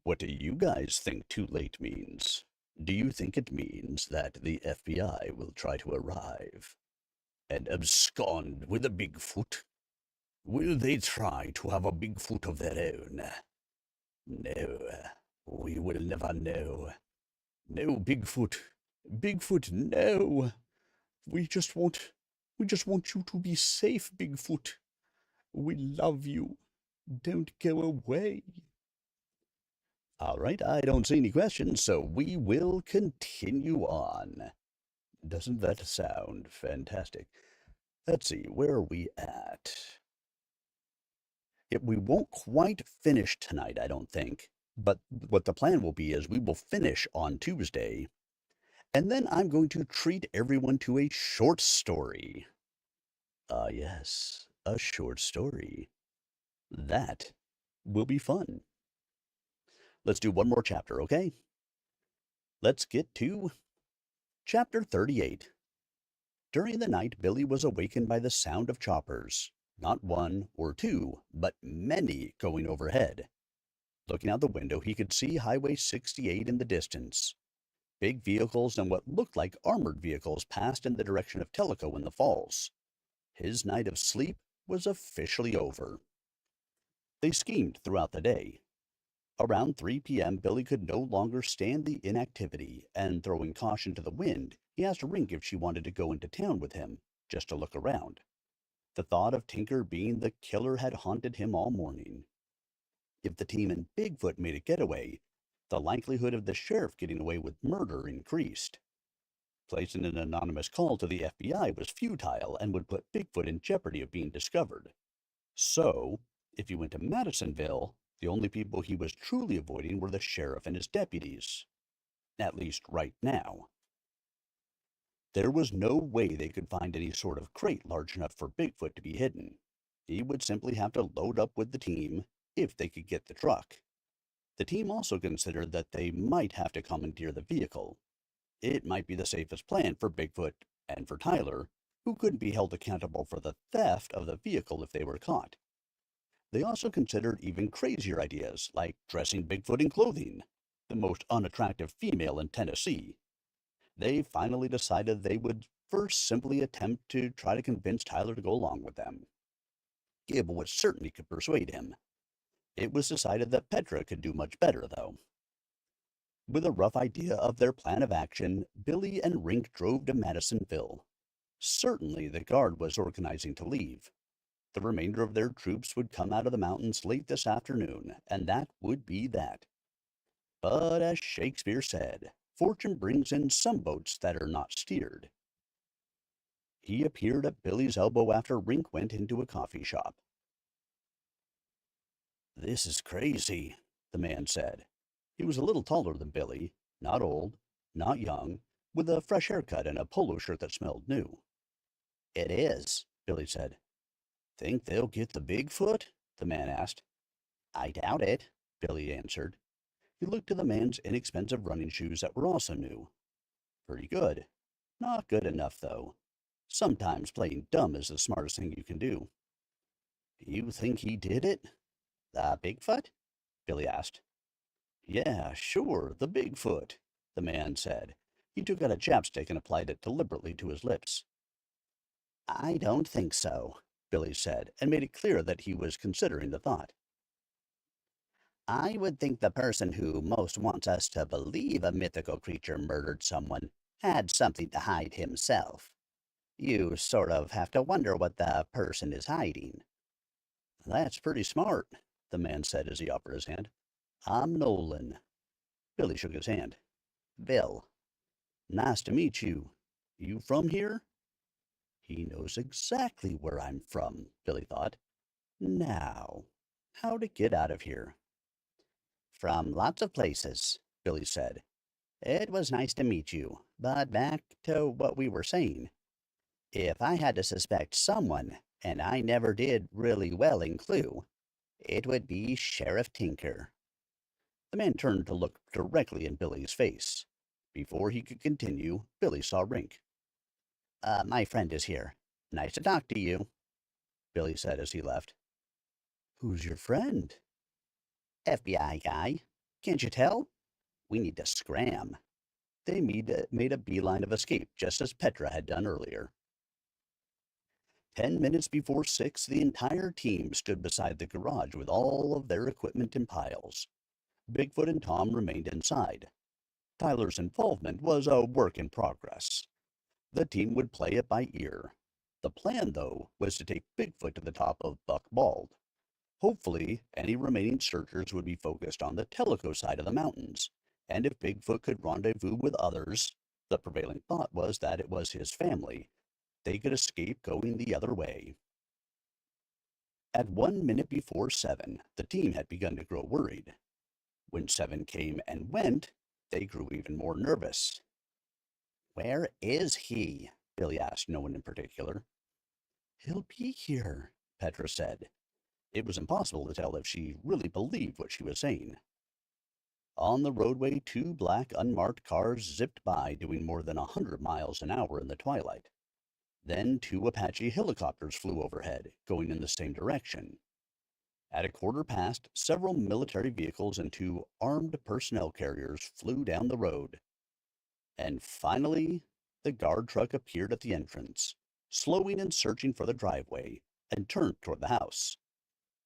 What do you guys think too late means? Do you think it means that the FBI will try to arrive and abscond with a Bigfoot? Will they try to have a Bigfoot of their own? No, we will never know. No, Bigfoot. Bigfoot, no. We just want you to be safe, Bigfoot. We love you. Don't go away. All right, I don't see any questions, so we will continue on. Doesn't that sound fantastic? Let's see, where are we at? We won't quite finish tonight, I don't think. But what the plan will be is we will finish on Tuesday, and then I'm going to treat everyone to a short story. Ah, yes, a short story. That will be fun. Let's do one more chapter, okay? Let's get to Chapter 38. During the night, Billy was awakened by the sound of choppers. Not one or two, but many going overhead. Looking out the window, he could see Highway 68 in the distance. Big vehicles and what looked like armored vehicles passed in the direction of Tellico in the falls. His night of sleep was officially over. They schemed throughout the day. Around 3 p.m., Billy could no longer stand the inactivity, and throwing caution to the wind, he asked Rink if she wanted to go into town with him, just to look around. The thought of Tinker being the killer had haunted him all morning. If the team and Bigfoot made a getaway, the likelihood of the sheriff getting away with murder increased. Placing an anonymous call to the FBI was futile and would put Bigfoot in jeopardy of being discovered. So, if you went to Madisonville, the only people he was truly avoiding were the sheriff and his deputies. At least right now. There was no way they could find any sort of crate large enough for Bigfoot to be hidden. He would simply have to load up with the team if they could get the truck. The team also considered that they might have to commandeer the vehicle. It might be the safest plan for Bigfoot and for Tyler, who couldn't be held accountable for the theft of the vehicle if they were caught. They also considered even crazier ideas, like dressing Bigfoot in clothing, the most unattractive female in Tennessee. They finally decided they would first simply attempt to try to convince Tyler to go along with them. Gib was certain he could persuade him. It was decided that Petra could do much better, though. With a rough idea of their plan of action, Billy and Rink drove to Madisonville. Certainly the guard was organizing to leave. The remainder of their troops would come out of the mountains late this afternoon, and that would be that. But as Shakespeare said, fortune brings in some boats that are not steered. He appeared at Billy's elbow after Rink went into a coffee shop. "This is crazy," the man said. He was a little taller than Billy, not old, not young, with a fresh haircut and a polo shirt that smelled new. "It is," Billy said. "Think they'll get the Bigfoot?" the man asked. "I doubt it," Billy answered. He looked at the man's inexpensive running shoes that were also new. "Pretty good. Not good enough, though. Sometimes playing dumb is the smartest thing you can do." "You think he did it?" "The Bigfoot?" Billy asked. "Yeah, sure, the Bigfoot," the man said. He took out a chapstick and applied it deliberately to his lips. "I don't think so," Billy said, and made it clear that he was considering the thought. "I would think the person who most wants us to believe a mythical creature murdered someone had something to hide himself. You sort of have to wonder what the person is hiding." "That's pretty smart," the man said as he offered his hand. "I'm Nolan." Billy shook his hand. "Bill." "Nice to meet you. You from here?" He knows exactly where I'm from, Billy thought. Now, how to get out of here? "From lots of places," Billy said. "It was nice to meet you, but back to what we were saying. If I had to suspect someone, and I never did really well in Clue, it would be Sheriff Tinker." The man turned to look directly in Billy's face. Before he could continue, Billy saw Rink. My friend is here. Nice to talk to you," Billy said as he left. "Who's your friend?" "FBI guy. Can't you tell? We need to scram." They made a beeline of escape, just as Petra had done earlier. 10 minutes before 6, the entire team stood beside the garage with all of their equipment in piles. Bigfoot and Tom remained inside. Tyler's involvement was a work in progress. The team would play it by ear. The plan, though, was to take Bigfoot to the top of Buck Bald. Hopefully, any remaining searchers would be focused on the Tellico side of the mountains, and if Bigfoot could rendezvous with others, the prevailing thought was that it was his family, they could escape going the other way. At 1 minute before 7, the team had begun to grow worried. When 7 came and went, they grew even more nervous. "Where is he?" Billy asked no one in particular. "He'll be here," Petra said. It was impossible to tell if she really believed what she was saying. On the roadway, 2 black unmarked cars zipped by, doing more than 100 miles an hour in the twilight. Then 2 Apache helicopters flew overhead, going in the same direction. At 1/4 past, several military vehicles and 2 armed personnel carriers flew down the road. And finally, the guard truck appeared at the entrance, slowing and searching for the driveway, and turned toward the house.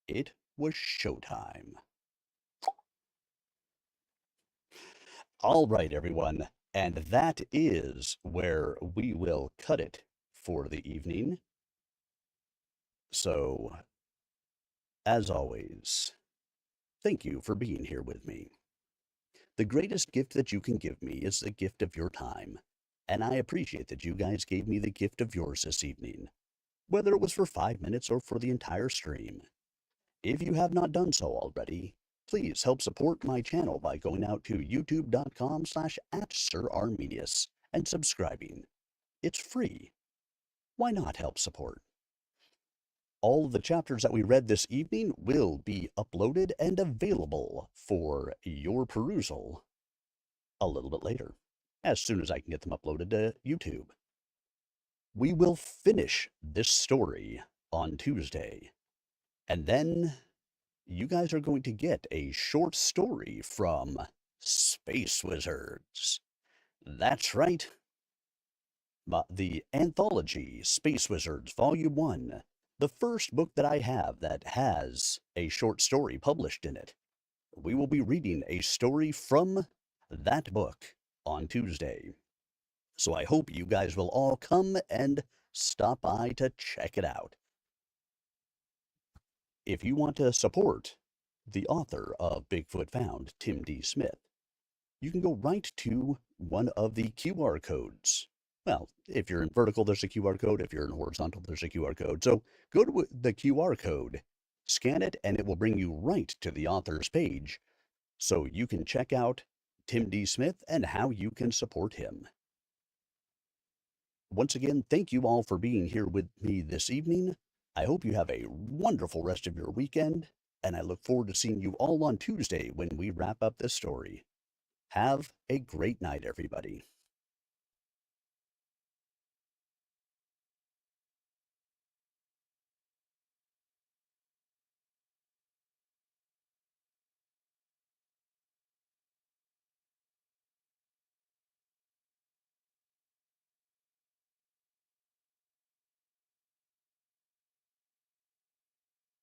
It was showtime. All right, everyone, and that is where we will cut it for the evening. So, as always, thank you for being here with me. The greatest gift that you can give me is the gift of your time, and I appreciate that you guys gave me the gift of yours this evening. whether it was for 5 minutes or for the entire stream. If you have not done so already, please help support my channel by going out to youtube.com/@SirArminius and subscribing. It's free. Why not help support? All of the chapters that we read this evening will be uploaded and available for your perusal a little bit later, as soon as I can get them uploaded to YouTube. We will finish this story on Tuesday, and then you guys are going to get a short story from Space Wizards. That's right. The anthology Space Wizards Volume 1, the first book that I have that has a short story published in it. We will be reading a story from that book on Tuesday. So I hope you guys will all come and stop by to check it out. If you want to support the author of Bigfoot Found, Tim D. Smith, you can go right to one of the QR codes. Well, if you're in vertical, there's a QR code. If you're in horizontal, there's a QR code. So go to the QR code, scan it, and it will bring you right to the author's page so you can check out Tim D. Smith and how you can support him. Once again, thank you all for being here with me this evening. I hope you have a wonderful rest of your weekend, and I look forward to seeing you all on Tuesday when we wrap up this story. Have a great night, everybody.